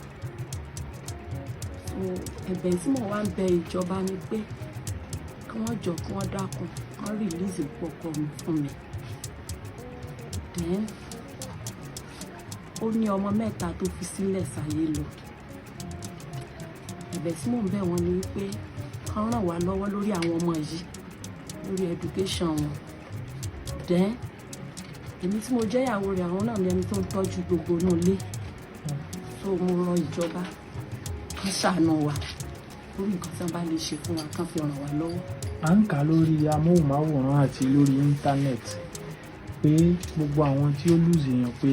ẹ̀bẹ̀ tí mo wá ń bẹ ìjọba ni pé kí wọ́n jọ kí wọ́n dákun wọ́n rìlíìsì ọkọ mi fún mi. ó ní ọmọ 3 tó fi sílẹ̀ sáyé lọ. ẹ̀bẹ̀ tí mò ń bẹ̀ wọ́n ni wípé kán ràn wá lọ́wọ́ lórí àwọn ọmọ yìí lórí education wọn. èmi tí mo jẹ́ ìyàwó rẹ̀ àwọn náà ní ẹni tó ń tọ́jú gbogbo inú ilé. so mo rọ ìjọba kán ṣàánú wa lórí nǹkan tí wọ́n bá lè ṣe fún wa kán fi ràn wá lọ́wọ́. à ń kà lórí amóhùnmáwòrán àti lórí íńtánẹ́ẹ̀tì pé gbogbo àwọn tí ó lùzì yàn pé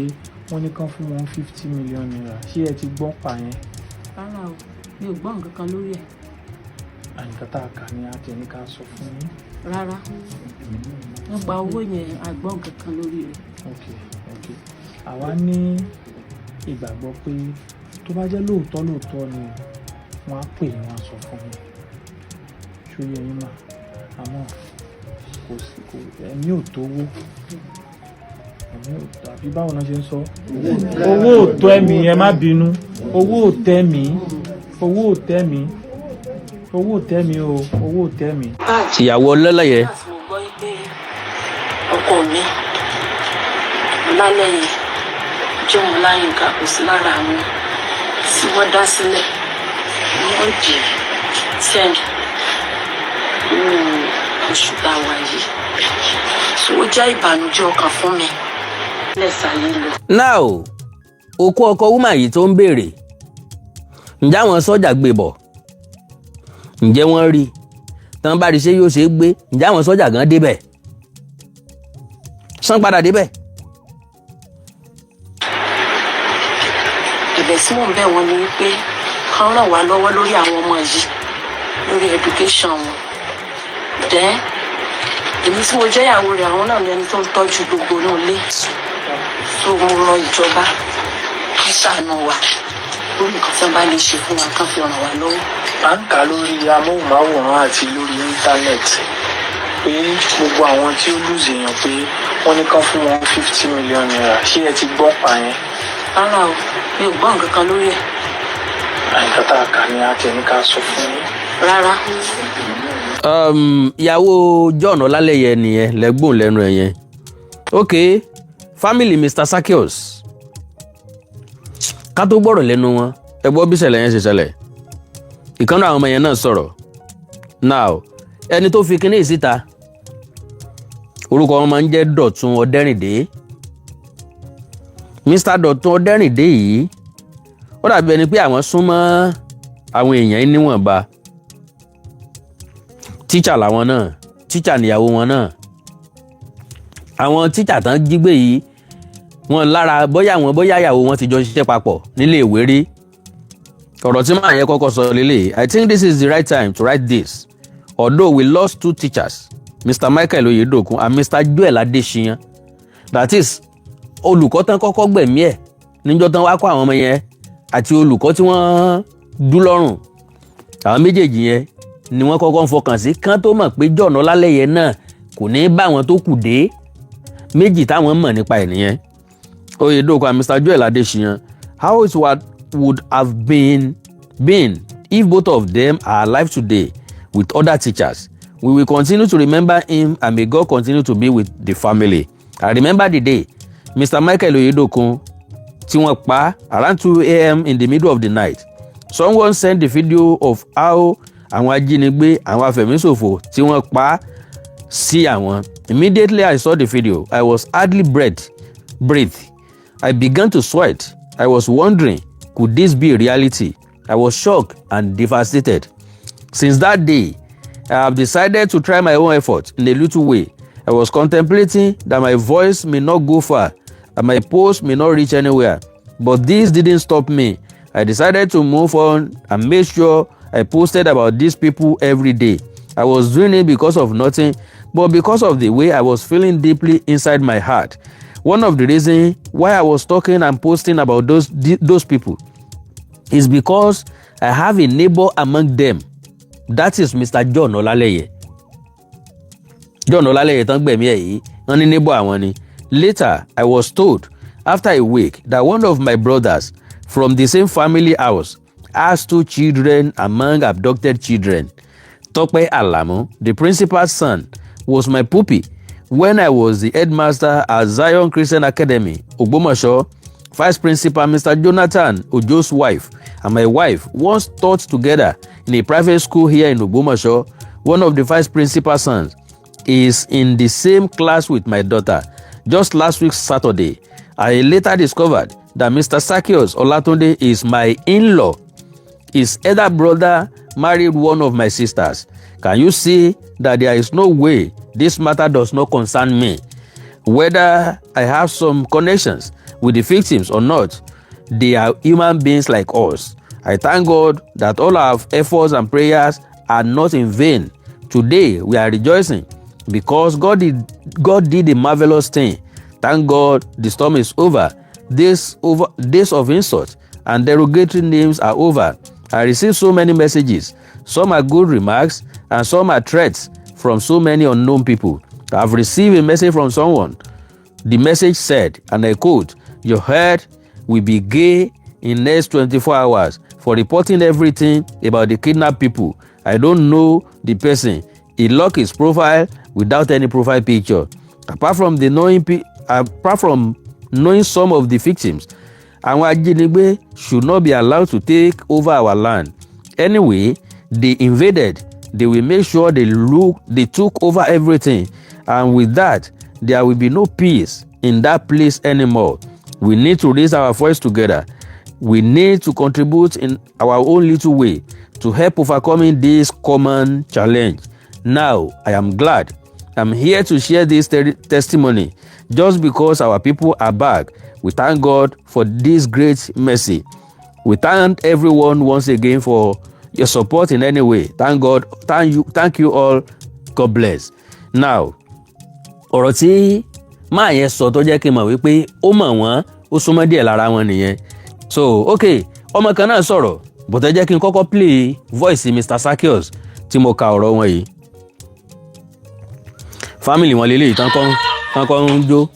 wọ́n ní kán fún wọn 50 million naira. ṣé ẹ ti gbọ́ pa yẹn? rárá o mi ò gbọ́ nǹkan kan lórí ẹ̀. àyíká tá a kà ní àtẹ̀ní ká sọ fún yín. rárá wọ́n gba owó yẹn àgbọ̀ nǹkan kan lórí rẹ̀. ok àwa ní ìgbàgbọ́ pé tó bá jẹ́ lóòótọ́ ni wọ́n á pè wọ́n á sọ fún mi ṣóyè yín mà àmọ́ kò ẹ̀mí ò tówó àbí báwo náà ṣe ń sọ owó ò tó ẹ̀mí ẹ má bínú owó ò tẹ́ mi owó ò tẹ́ mi owó ò tẹ́ mi. ìyàwó Ọlálẹ́yẹ. láti mo gbọ́ pé ọkọ mi Ọlálẹ́yẹ jọ wọn láyìn ká kò sí lára àwọn tí wọ́n dá sílẹ̀ wọ́n dì í sẹ́yìn nínú oṣù tá a wà yìí. ó jẹ́ ìbànújẹ́ ọkàn fún mi lẹ́sàáyé lọ. now òkú ọkọ wúmà yìí tó ń béèrè ǹjẹ́ àwọn sọ́jà gbé bọ̀ ǹjẹ́ wọ́n rí tán bá rí ṣé yóò ṣe é gbé ǹjẹ́ àwọn sọ́jà gan débẹ̀ sán padà débẹ̀. ẹ̀bẹ̀ tí mò ń bẹ̀ wọ́n ni wípé kán ràn wá lọ́wọ́ lórí àwọn ọmọ yìí lórí education wọn. èmi tí mo jẹ́ ìyàwó rẹ̀ àwọn náà ní ẹni tó ń tọ́jú gbogbo inú ilé. so mo rọ ìjọba kán ṣàánú wa lórí nǹkan tí wọ́n bá lè ṣe fún wa kán fi ràn wá lọ́wọ́. à ń kà lórí amóhùnmáwòrán àti lórí íńtánẹ́ẹ̀tì pé gbogbo àwọn tí ó lùzì yàn pé wọ́n ní kán fún wọn 50 million naira. ṣé ẹ ti gbọ́ pa yẹn? rárá o mi ò gbọ́ nǹkan kan lórí ẹ̀. Nǹkan tá a kà ní a ti ní ká sọ fún yín. Rárá. Ìyàwó John Ọlálẹ́yẹ nìyẹn lẹ́gbọ̀n lẹ́nu ẹ̀ yẹn. Okay, family Mr. Zaccheaus. Ká tó gbọ́rọ̀ lẹ́nu wọn, ẹ gbọ́ bí ìṣẹ̀lẹ̀ yẹn ṣe ṣẹlẹ̀. Ìkan náà àwọn ọmọ yẹn náà sọ̀rọ̀. Now, ẹni tó fi kinní síta, orúkọ wọn máa ń jẹ́ Dọ̀tun Ọdẹ́rìndé. Mr. Dọ̀tun Ọdẹ́rìndé yìí, ó dàbí ẹni pé àwọn súnmọ́ àwọn èèyàn níwọ̀nba. Tíṣà làwọn náà, tíṣà níyàwó wọn náà. Àwọn tíṣà tán jí gbé yìí, wọn lára bóyá ìyàwó wọn ti jọ ṣiṣẹ́ papọ̀ nílé ìwé rí. Ọ̀rọ̀ tí màá yẹn kọ́kọ́ sọ lélẹ̀. I think this is the right time to write this. Although we lost 2 teachers, Mr. Michael Oyedokun and Mr. Joel Adesina. That is, olùkọ́ tán kọ́kọ́ gbẹ̀mí ẹ̀ níjọ́ tán wá kọ́ àwọn ọmọ yẹn àti olùkọ́ tí wọ́n dú lọ́rùn. Àwọn méjèèjì yẹn ni wọ́n kọ́kọ́ ń fọkàn sí kán tó mọ̀ pé John Ọlálẹ́yẹ náà kò ní bá wọn tó kù dé. Méjì táwọn mọ̀ nípa ẹ̀ nìyẹn. Oyedokun and Mr. Joel Adesina. How it would have been if both of them are alive today with other teachers. We will continue to remember him and may God continue to be with the family. I remember the day Mr. Michael Oyedokun tí wọ́n pa around 2 a.m. in the middle of the night. Someone sent the video of how àwọn ajínigbé àwọn afẹ̀míṣòfò tí wọ́n pa sí àwọn. Immediately I saw the video, I was hardly breathe. I began to sweat. I was wondering, could this be a reality? I was shocked and devastated. Since that day, I have decided to try my own effort in a little way. I was contemplating that my voice may not go far and my post may not reach anywhere. But this didn't stop me. I decided to move on and make sure I posted about these people every day. I was doing it because of nothing, but because of the way I was feeling deeply inside my heart. One of the reasons why I was talking and posting about those people is because I have a neighbor among them. That is Mr. John Ọlálẹ́yẹ. John Ọlálẹ́yẹ tán gbẹ̀mí ẹ̀ yìí, wọ́n ní neighbor àwọn ni. Later, I was told after a week that one of my brothers from the same family house has 2 children among abducted children. Tope Alamu, the principal's son, was my puppy when I was the headmaster at Zion Christian Academy, Ogbomoso. Vice Principal Mr. Jonathan Ojo's wife and my wife once taught together in a private school here in Ogbomoso. One of the vice principal's sons is in the same class with my daughter. Just last week Saturday, I later discovered that Mr. Zaccheaus Olatunde is my in-law. His elder brother married one of my sisters. Can you see that there is no way this matter does not concern me? Whether I have some connections with the victims or not, they are human beings like us. I thank God that all our efforts and prayers are not in vain. Today we are rejoicing because God did a marvelous thing. Thank God the storm is over. Days of insult and derogatory names are over. I received so many messages. Some are good remarks and some are threats from so many unknown people. I have received a message from someone. The message said, and I quote, "Your head will be gay in next 24 hours for reporting everything about the kidnapped people. I don't know the person. He locked his profile without any profile picture. Apart from knowing some of the victims, àwọn ajínigbé should not be allowed to take over our land. Anyway, they invaded. They will make sure they took over everything. And with that, there will be no peace in that place anymore. We need to raise our voice together. We need to contribute in our own little way to help overcoming this common challenge. Now, I am glad I'm here to share this testimony just because our people are back. We thank God for this great mercy. We thank everyone once again for your support in any way. Thank God. Thank you all. God bless. Now, ọ̀rọ̀ tí máa yẹn sọ tó jẹ́ kí n mọ̀ wípé ó mọ̀ wọ́n ó súnmọ́ díẹ̀ lára wọn nìyẹn. So, okay, ọmọ kan náà sọ̀rọ̀ bọ̀tẹ́ jẹ́ kí n kọ́kọ́ play voice Mr. Zaccheaus tí mo ka ọ̀rọ̀ wọn yìí. Family wọn lélẹ́yìí tán kọ́ ń jó.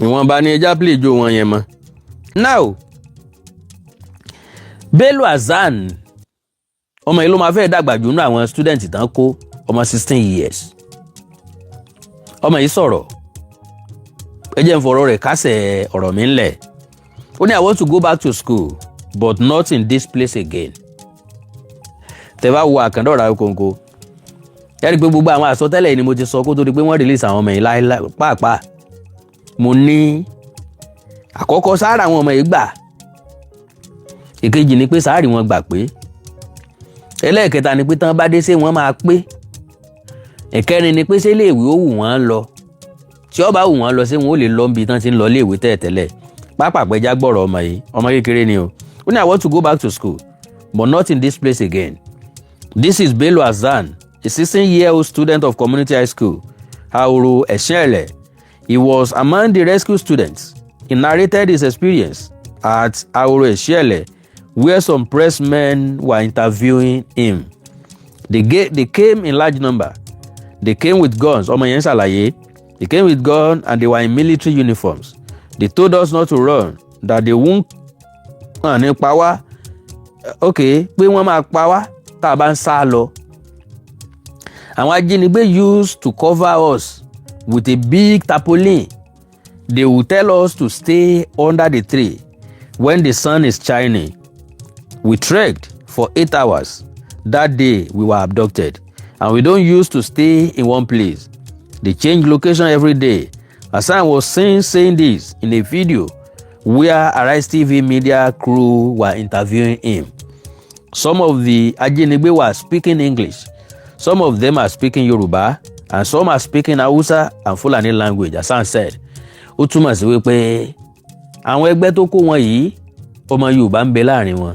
ìwọ̀nba ni ẹja play jó wọn yẹn mọ́. Now Bello Hasan ọmọ yìí ló máa fẹ́ dàgbà jù nínú àwọn student tán kó, ọmọ 16 years. ọmọ yìí sọ̀rọ̀, ẹ jẹ́ n fọ̀rọ̀ rẹ̀ kásẹ̀ ọ̀rọ̀ mi ńlẹ̀. Ó ní I want to go back to school but not in this place again. Tẹ́ bá wo Àkàndọ̀rà Kòǹkò ẹ rí pé gbogbo àwọn àsọtẹ́lẹ̀ ni mo ti sọ kó tó di pé wọ́n release àwọn ọmọ yìí láìláì pàápàá. Mo ní àkọ́kọ́ sáárà àwọn ọmọ yìí gbà, ìkejì ni pé sáárì wọn gbà pé, ẹlẹ́ẹ̀kẹta ni pé tán bá dé ṣé wọ́n máa pé, ìkẹrin ni pé ṣé iléèwé ó wù wọ́n lọ, tí ó bá wù wọ́n lọ ṣé wọ́n ó lè lọ níbi tán ti ń lọ iléèwé tẹ́lẹ̀tẹ́lẹ̀. Pápápẹ́ já gbọ́rọ̀ ọmọ yìí, ọmọ kékeré ni o. Ó ní I want to go back to school but not in this place again. This is Bello Hasan, a 16-year-old student of community high school, Aoro Eshiele. He was among the rescue students. He narrated his experience at Aoro Eshiele, where some pressmen were interviewing him. They came in large number. They came with guns. Ọmọ yẹn ṣàlàyé. They came with guns and they were in military uniforms. They told us not to run, that they won't pa wá. Okay, pé wọ́n máa pa wá tá a bá ń sá lọ. Àwọn ajínigbé used to cover us with a big tarpaulin. They will tell us to stay under the tree when the sun is shining. We trekked for 8 hours. That day we were abducted, and we don't used to stay in one place. They change location every day. Hasan was seen saying this in a video where Arise TV media crew were interviewing him. Some of the ajínigbé were speaking English. Some of them are speaking Yoruba, and some are speaking Hausa and Fulani language, Hasan said. Ó túmọ̀ sí wípé àwọn ẹgbẹ́ tó kó wọn yìí, ọmọ Yorùbá ń bẹ láàrin wọn.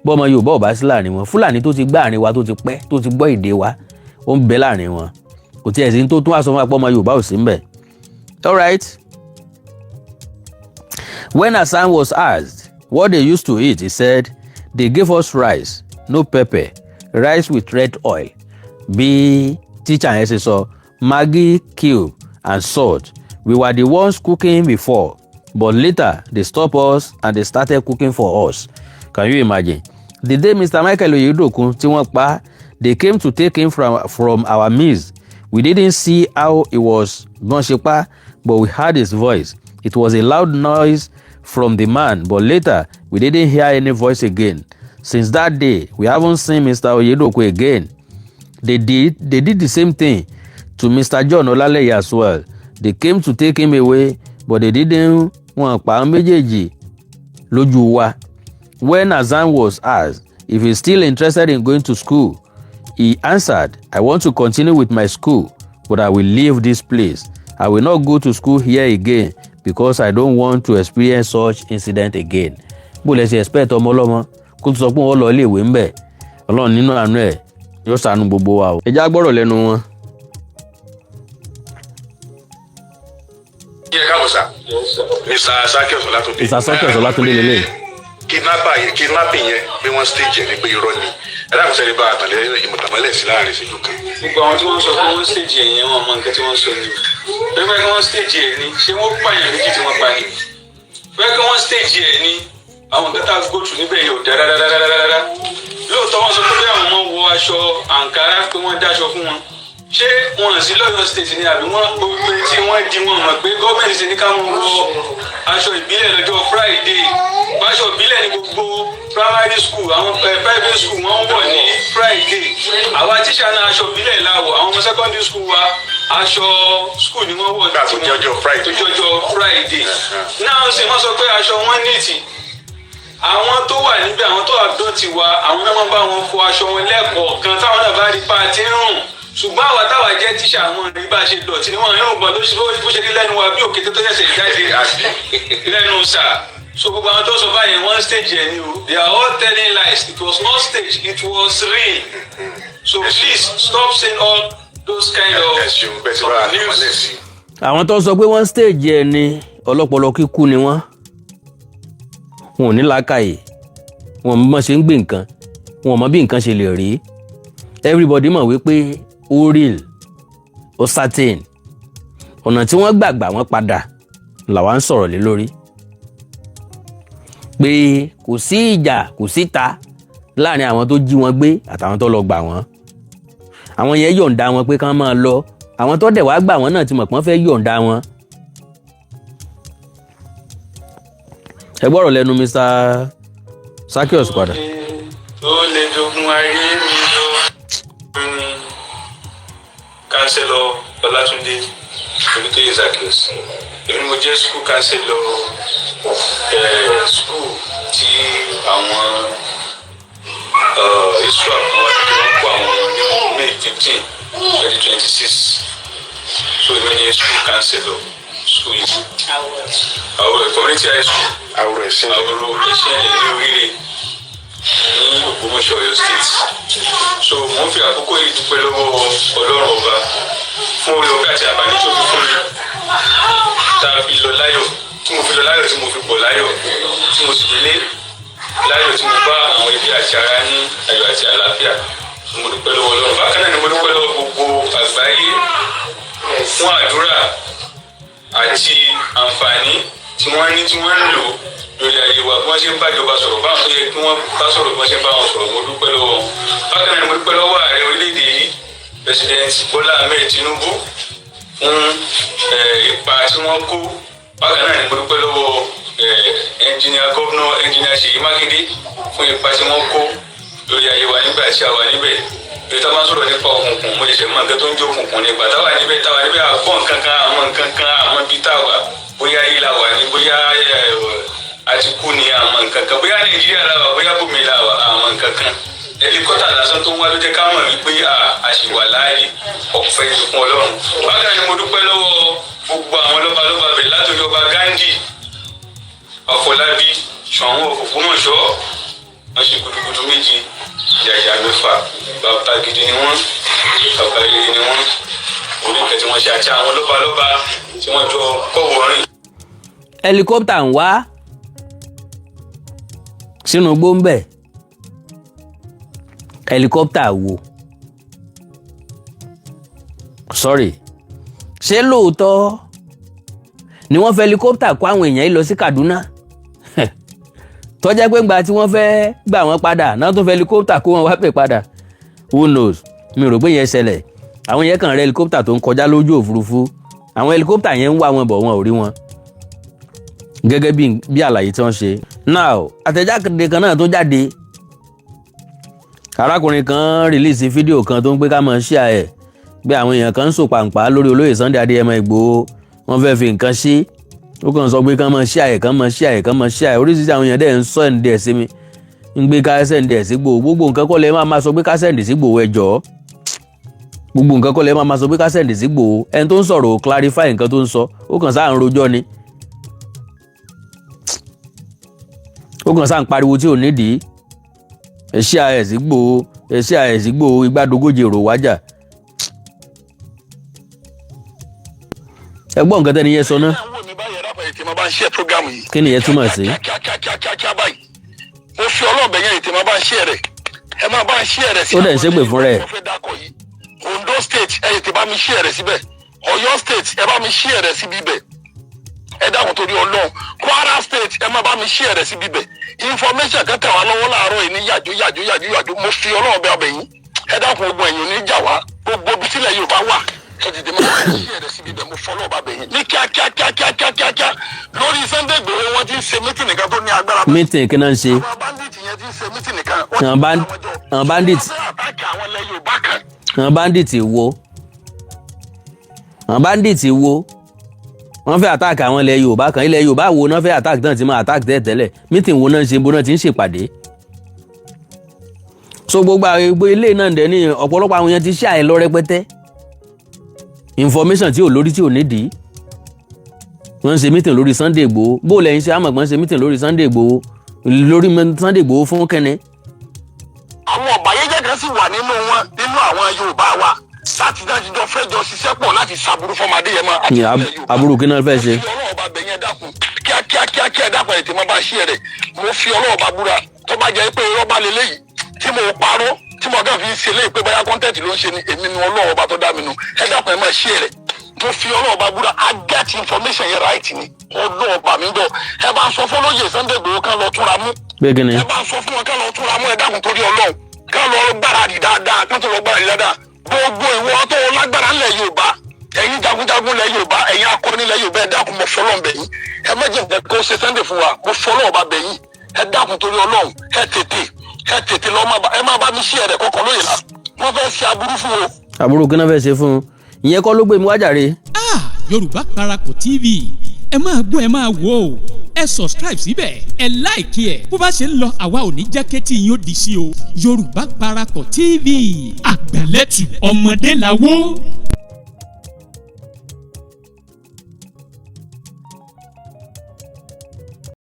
Bọ́ ọmọ Yorùbá ò bá sí láàrin wọn, Fúlàní tó ti gbá àárín wa tó ti pẹ́, tó ti gbọ́ èdè wa, ó ń bẹ láàrin wọn. Kò tiẹ̀ sí tó tún wá sọ fún wa pé ọmọ Yorùbá ò sí ń bẹ. All right. When Hasan was asked what they used to eat, he said, they gave us rice, no pepper, rice with red oil. Bí teacher yẹn ṣe sọ, Maggi cube and salt. We were the ones cooking before, but later they stopped us and they started cooking for us. Can you imagine? The day Mr. Michael Oyedokun tí wọ́n pa, they came to take him from our midst. We didn't see how he was gbọ́n ṣe pa, but we heard his voice. It was a loud noise from the man, but later we didn't hear any voice again. Since that day, we haven't seen Mr. Oyedokun again. They did the same thing to Mr. John Olaleye as well. They came to take him away, but they didn't wọ́n pa àwọn méjèèjì lójú wa. When Hasan was asked if he's still interested in going to school, he answered, I want to continue with my school, but I will leave this place. I will not go to school here again because I don't want to experience such incident again. Bó lẹ ṣe expect ọmọ ọlọ́mọ kó tó sọ pé wọ́n lọ ilé ìwé ń bẹ̀. Ọlọ́run nínú àánú ẹ̀ yóò ṣàánú gbogbo wa o. Ẹ já gbọ́rọ̀ lẹ́nu wọn. Mr. Sakios Olatunde. Mr. Sakios Olatunde lélẹ̀. Kidnapping yẹn bí wọ́n stage ẹ̀ ní pé irọ́ ni. Ẹ dákun sẹ́ni bá àtàlẹ́ ìmọ̀tàmọ́lẹ̀ sí láàrin ìṣẹ́jú kan. Gbogbo àwọn tí wọ́n sọ pé wọ́n stage ẹ̀ yẹn wọ́n mọ nǹkan tí wọ́n sọ ni. Bẹ́ẹ̀ kí wọ́n stage ẹ̀ ni ṣé wọ́n pààyàn méjì tí wọ́n pa ni. Bẹ́ẹ̀ kí wọ́n stage ẹ̀ ni àwọn nǹkan tá a go through níbẹ̀ yóò dára. Lóòótọ́ wọ́n sọ pé àwọn ọmọ wọ aṣọ àǹkárá pé wọ́n dáṣọ fún wọn. Ṣé wọn sí lọ́yọ̀ state ni àbí wọ́n gbogbo tí wọ́n di wọn mọ̀ pé gọ́ọ̀mẹ̀ntì ṣe ní ká mọ̀ wọ aṣọ ìbílẹ̀ lọ́jọ́ Friday. Aṣọ ìbílẹ̀ ní gbogbo primary school àwọn private school wọ́n wọ̀ ní Friday. Àwa tíṣà náà aṣọ ìbílẹ̀ la wọ̀, àwọn ọmọ secondary school wa aṣọ school ni wọ́n wọ̀ tó jọjọ Friday. Náà sì wọ́n sọ pé aṣọ wọn nìtì. Àwọn tó wà níbẹ̀ àwọn tó àdọ́tì wa àwọn náà máa bá wọn fọ aṣọ wọn lẹ́ẹ̀kọ̀ọ̀kan táwọn náà bá rí pa àti rùn. Ṣùgbọ́n àwa táwa jẹ́ tíṣà àwọn ní bá ṣe dọ̀tí ni wọ́n yóò gbọ́n bó ṣe rí lẹ́nu wa bí òkété tó ṣẹ̀ṣẹ̀ jáde lẹ́nu sà. So gbogbo àwọn tó sọ báyìí wọ́n stage ẹ̀ ni o. They are all telling lies. It was not staged, it was real. So please stop saying all those kind of news. Àwọn tó sọ pé wọ́n stage ẹ̀ ni ọlọ́pọlọ kíkú ni wọ́n. Wọn ò ní làákàyè. Wọn ò mọ̀ ṣe ń gbé nǹkan. Wọn ò mọ̀ bí nǹkan ṣe lè rí. Everybody mọ̀ wípé ó real, ó certain. Ọ̀nà tí wọ́n gbàgbà wọ́n padà làwa ń sọ̀rọ̀ lé lórí pé kò sí ìjà kò síta láàrin àwọn tó jí wọn gbé àtàwọn tó lọ gbà wọ́n. Àwọn yẹn yọ̀ǹda wọn pé kán máa lọ, àwọn tó dẹ̀ wá gbà wọ́n náà ti mọ̀ pé wọ́n fẹ́ yọ̀ǹda wọn. Ẹ gbọ́rọ̀ lẹ́nu Mr. Sakios padà. Ó lè dogun ayé mi lọ ní kánsẹ́lọ̀ Ọlátúndé Olútóyè Sakios. Èmi mo jẹ́ school kánsẹ́lọ̀ school tí àwọn ISWAP wọ́n ti wọ́n kó àwọn ní May 15, 2026. So èmi ni school kánsẹ́lọ̀ school yìí. Àwọn community high school. Àwọn ẹ̀sìn ìlú Oríire ní Ògbómọ̀ṣọ́ Ọ̀yọ́ state. So mo ń fi àkókò yìí dúpẹ́ lọ́wọ́ Ọlọ́run ọba fún orí ọ̀gá àti àbáni tó fi fún mi tá a fi lọ láyọ̀ tí mo fi lọ láyọ̀ tí mo fi bọ̀ láyọ̀ tí mo sì délé láyọ̀ tí mo bá àwọn ẹbí àti ará ní ayọ̀ àti àlàáfíà. Mo dúpẹ́ lọ́wọ́ Ọlọ́run. Bákan náà ni mo dúpẹ́ lọ́wọ́ gbogbo àgbáyé fún àdúrà àti àǹfààní tí wọ́n ní tí wọ́n ń lò lórí ayé wa bí wọ́n ṣe ń bá ìjọba sọ̀rọ̀ báwọn tó yẹ kí wọ́n bá sọ̀rọ̀ bí wọ́n ṣe ń bá wọn sọ̀rọ̀. Mo dúpẹ́ lọ́wọ́. Bákan náà ni mo dúpẹ́ lọ́wọ́ ààrẹ orílẹ̀-èdè yìí President Bọ́lá Ahmed Tinubu fún ipa tí wọ́n kó. Bákan náà ni mo dúpẹ́ lọ́wọ́ Gọ́vnọ̀ Ẹnjìníà Ṣèyí Mákindé fún ipa tí wọ́n kó lórí ayé wa nígbà tí a wà níbẹ̀. Bí tá a bá sọ̀rọ̀ nípa òkùnkùn mo ṣẹ̀ṣẹ̀ mọ̀ nǹkan tó ń jó òkùnkùn nígbà táwa níbẹ̀ àgbọ̀ nǹkan kan àwọn ibi táwa bóyá yìí la wà ní bóyá àti kú ni àwọn nǹkan kan bóyá Nàìjíríà la wà bóyá bòmí la wà àwọn nǹkan kan. Ẹlikọ́tà lásán tó ń wá ló jẹ́ ká mọ̀ wípé a ṣì wà láàyè ọ̀pẹ ìdùnkún Ọlọ́run. Bákan ni mo dúpẹ́ lọ́wọ́ gbogbo àwọn lọ́balọ́ba bẹ̀ látòrí ọba Gándì Ọ̀fọ̀lábí Ṣọ̀ún Ògbómọ̀ṣọ́ wọ́n ṣe gudugudu méjì yàyà mẹ́fà. Bàbá gidi ni wọ́n, bàbá rere ni wọ́n, oníkẹ́ tí wọ́n ṣe àti àwọn lọ́balọ́ba tí wọ́n jọ kọ́wọ́ rìn. Helicopter ń wá sínú gbóǹbẹ̀. Helicopter wo? Sorry. Ṣé lóòótọ́ ni wọ́n fẹ́ helicopter kó àwọn èèyàn yìí lọ sí Kaduna? Tó jẹ́ pé ńgbà tí wọ́n fẹ́ gbà wọ́n padà náà tó fẹ́ helicopter kó wọn wá pè padà. Who knows? Mi rò pé yẹn ṣẹlẹ̀. Àwọn yẹn kàn rẹ helicopter tó ń kọjá lójú òfurufú. Àwọn helicopter yẹn ń wá wọn bọ̀ wọn ò rí wọn. Gẹ́gẹ́ bí àlàyé tí wọ́n ṣe. Now, àtẹ̀jáde kan náà tó jáde. Arákùnrin kan release fídíò kan tó ń pé ká máa share ẹ̀ bí àwọn èèyàn kan ń sò pàǹpá lórí olóyè Sunday Adéyẹmọ Ìgbòho. Wọ́n fẹ́ fi nǹkan ṣe. Ó kàn sọ pé ká máa share ẹ̀, ká máa share ẹ̀, ká máa share ẹ̀. Oríṣiríṣi àwọn èèyàn dẹ̀ ń sọ ẹ̀ǹdẹ̀ ẹ̀ sí mi. Ń gbé ká sẹ́ǹdì ẹ̀ sí Ìgbòho. Gbogbo nǹkan kọ́ lẹ máa sọ pé ká sẹ́ǹdì sí Ìgbòho ẹ jọ̀ọ́. Gbogbo nǹkan kọ́ lẹ máa sọ pé ká sẹ́ǹdì sí Ìgbòho. Ẹni tó ń sọ̀rọ̀ ò clarify nǹkan tó ń sọ. Ó kàn sáà ń rojọ́ ni. Ó kàn sáà ń pariwo tí ò nídìí. Ẹ share ẹ̀ sí Ìgbòho. Ẹ share ẹ̀ sí Ìgbòho. Igbádogójì èrò wájà. Ẹ gbọ́ nǹkan tẹ́ni yẹn sọ náà. Kí ni yẹn túmọ̀ sí? Mo fi ọlọ́ọ̀bẹ yẹn ètè máa bá ń ṣe rẹ̀. Ẹ máa bá ń ṣe rẹ̀ sí. Ó dẹ̀ ń ṣépè fún rẹ̀. Ondo state ẹ ètè bá mi ṣe rẹ̀ síbẹ̀. Ọ̀yọ́ state ẹ bá mi ṣe rẹ̀ síbi bẹ̀. Ẹ dáhùn torí Ọlọ́run. Kwara state ẹ máa bá mi ṣe rẹ̀ síbi bẹ̀. Information kan tẹ̀ wá lọ́wọ́ láàárọ̀ yìí ní yàjú. Mo fi ọlọ́ọ̀bẹ ọbẹ̀ yín. Ẹ dákun ogun ẹ̀yìn oníjà wá. Gbogbo ibi tílẹ̀ Yorùbá wà. Ẹ tètè máa bá mi ṣe rẹ̀ síbi bẹ̀. Mo fọ́ ọlọ́ọ̀bẹ ọbẹ̀ yín. Ní kíákíá. Lórí Sunday Igboho wọ́n ti ń ṣe mítìnì kan tó ní agbára. Mítìnì kí náà ń ṣe? Àwọn bandit yẹn ti ń ṣe mítìnì kan. Àwọn bandit. Àwọn bandit wo? Àwọn bandit wo? Wọ́n fẹ́ attack àwọn ilẹ̀ Yorùbá kan. Ilẹ̀ Yorùbá wo náà fẹ́ attack náà ti máa attack tẹ́lẹ̀. Mítìnì wo náà ń ṣe bó náà ti ń ṣèpàdé. So gbogbo ilé náà dẹ̀ ní ọ̀pọ̀lọpọ̀ àwọn èèyàn ti ṣe àì lọ rẹpẹtẹ. Information tí ò lórí tí ò nídìí. Wọ́n ń ṣe mítìnì lórí Sunday Igboho. Bó lẹ́yìn ṣe àmọ̀gbọ́n ṣe mítìnì lórí Sunday Igboho. Lórí Sunday Igboho fún kẹ́ni. Àwọn ọ̀bàyéjẹ́ kan sì wà nínú àwọn Yorùbá wa láti dájúdọ́ fẹ́jọ ṣiṣẹ́ pọ̀ láti ṣàbúrú fún Adéyẹmọ àti ilẹ̀ Yorùbá. Àbúrò kí náà fẹ́ ṣe? Mo fi ọlọ́ọ̀bá bẹ̀yẹn dákun kíákíá dákun ẹ̀ tí mo bá ṣí rẹ̀. Mo fi ọlọ́ọ̀bá búra tó bá jẹ́ pé irọ́ bá lélẹ́yìí tí mo parọ́ tí mo kàn fi ṣe léyìí pé bóyá kọ́ńtẹ́ẹ̀tì ló ń ṣe ni èmi ni ọlọ́ọ̀bá tó dá mi nu ẹ dákun ẹ máa ṣí rẹ̀. Mo fi ọlọ́ọ̀bá búra I get information yẹn right ni. ọdún ọba mi gbọ́ ẹ bá sọ fún olóyè Sunday Igboho kan lọ túnra mú ẹ bá sọ fún wọn kan lọ túnra mú ẹ dákun torí Ọlọ́run kan lọ gbáradì dáadáa kan tó lọ gbáradì dáadáa gbogbo ìwọ tó lágbára ńlẹ̀ Yorùbá ẹ̀yin jagunjagun ńlẹ̀ Yorùbá ẹ̀yin akọni ńlẹ̀ Yorùbá ẹ dákun mo fọlọ́n bẹ̀ yín ẹ méjì nǹkan kó ṣe Sunday fún wa mo fọlọ́n ọba bẹ̀ yín ẹ dákun torí Ọlọ́run ẹ tètè lọ ẹ má bá mi ṣí ẹ̀rẹ̀ kọ̀ọ̀kan lóye la wọ́n fẹ́ ṣe aburú fún o. àbúrò kí náà fẹ́ ṣe fún un ìyẹn kọ́ ló gbé mi wájàre. Yorùbá Parapọ̀ TV ẹ máa gbọ́ ẹ máa wò ó ẹ subscribe síbẹ̀ ẹ like ẹ bó bá ṣe ń lọ àwa ò ní jẹ́ kétí yín ó di sí o Yorùbá Parapọ̀ TV àgbàlẹ́tù ọmọdé làwọ̀.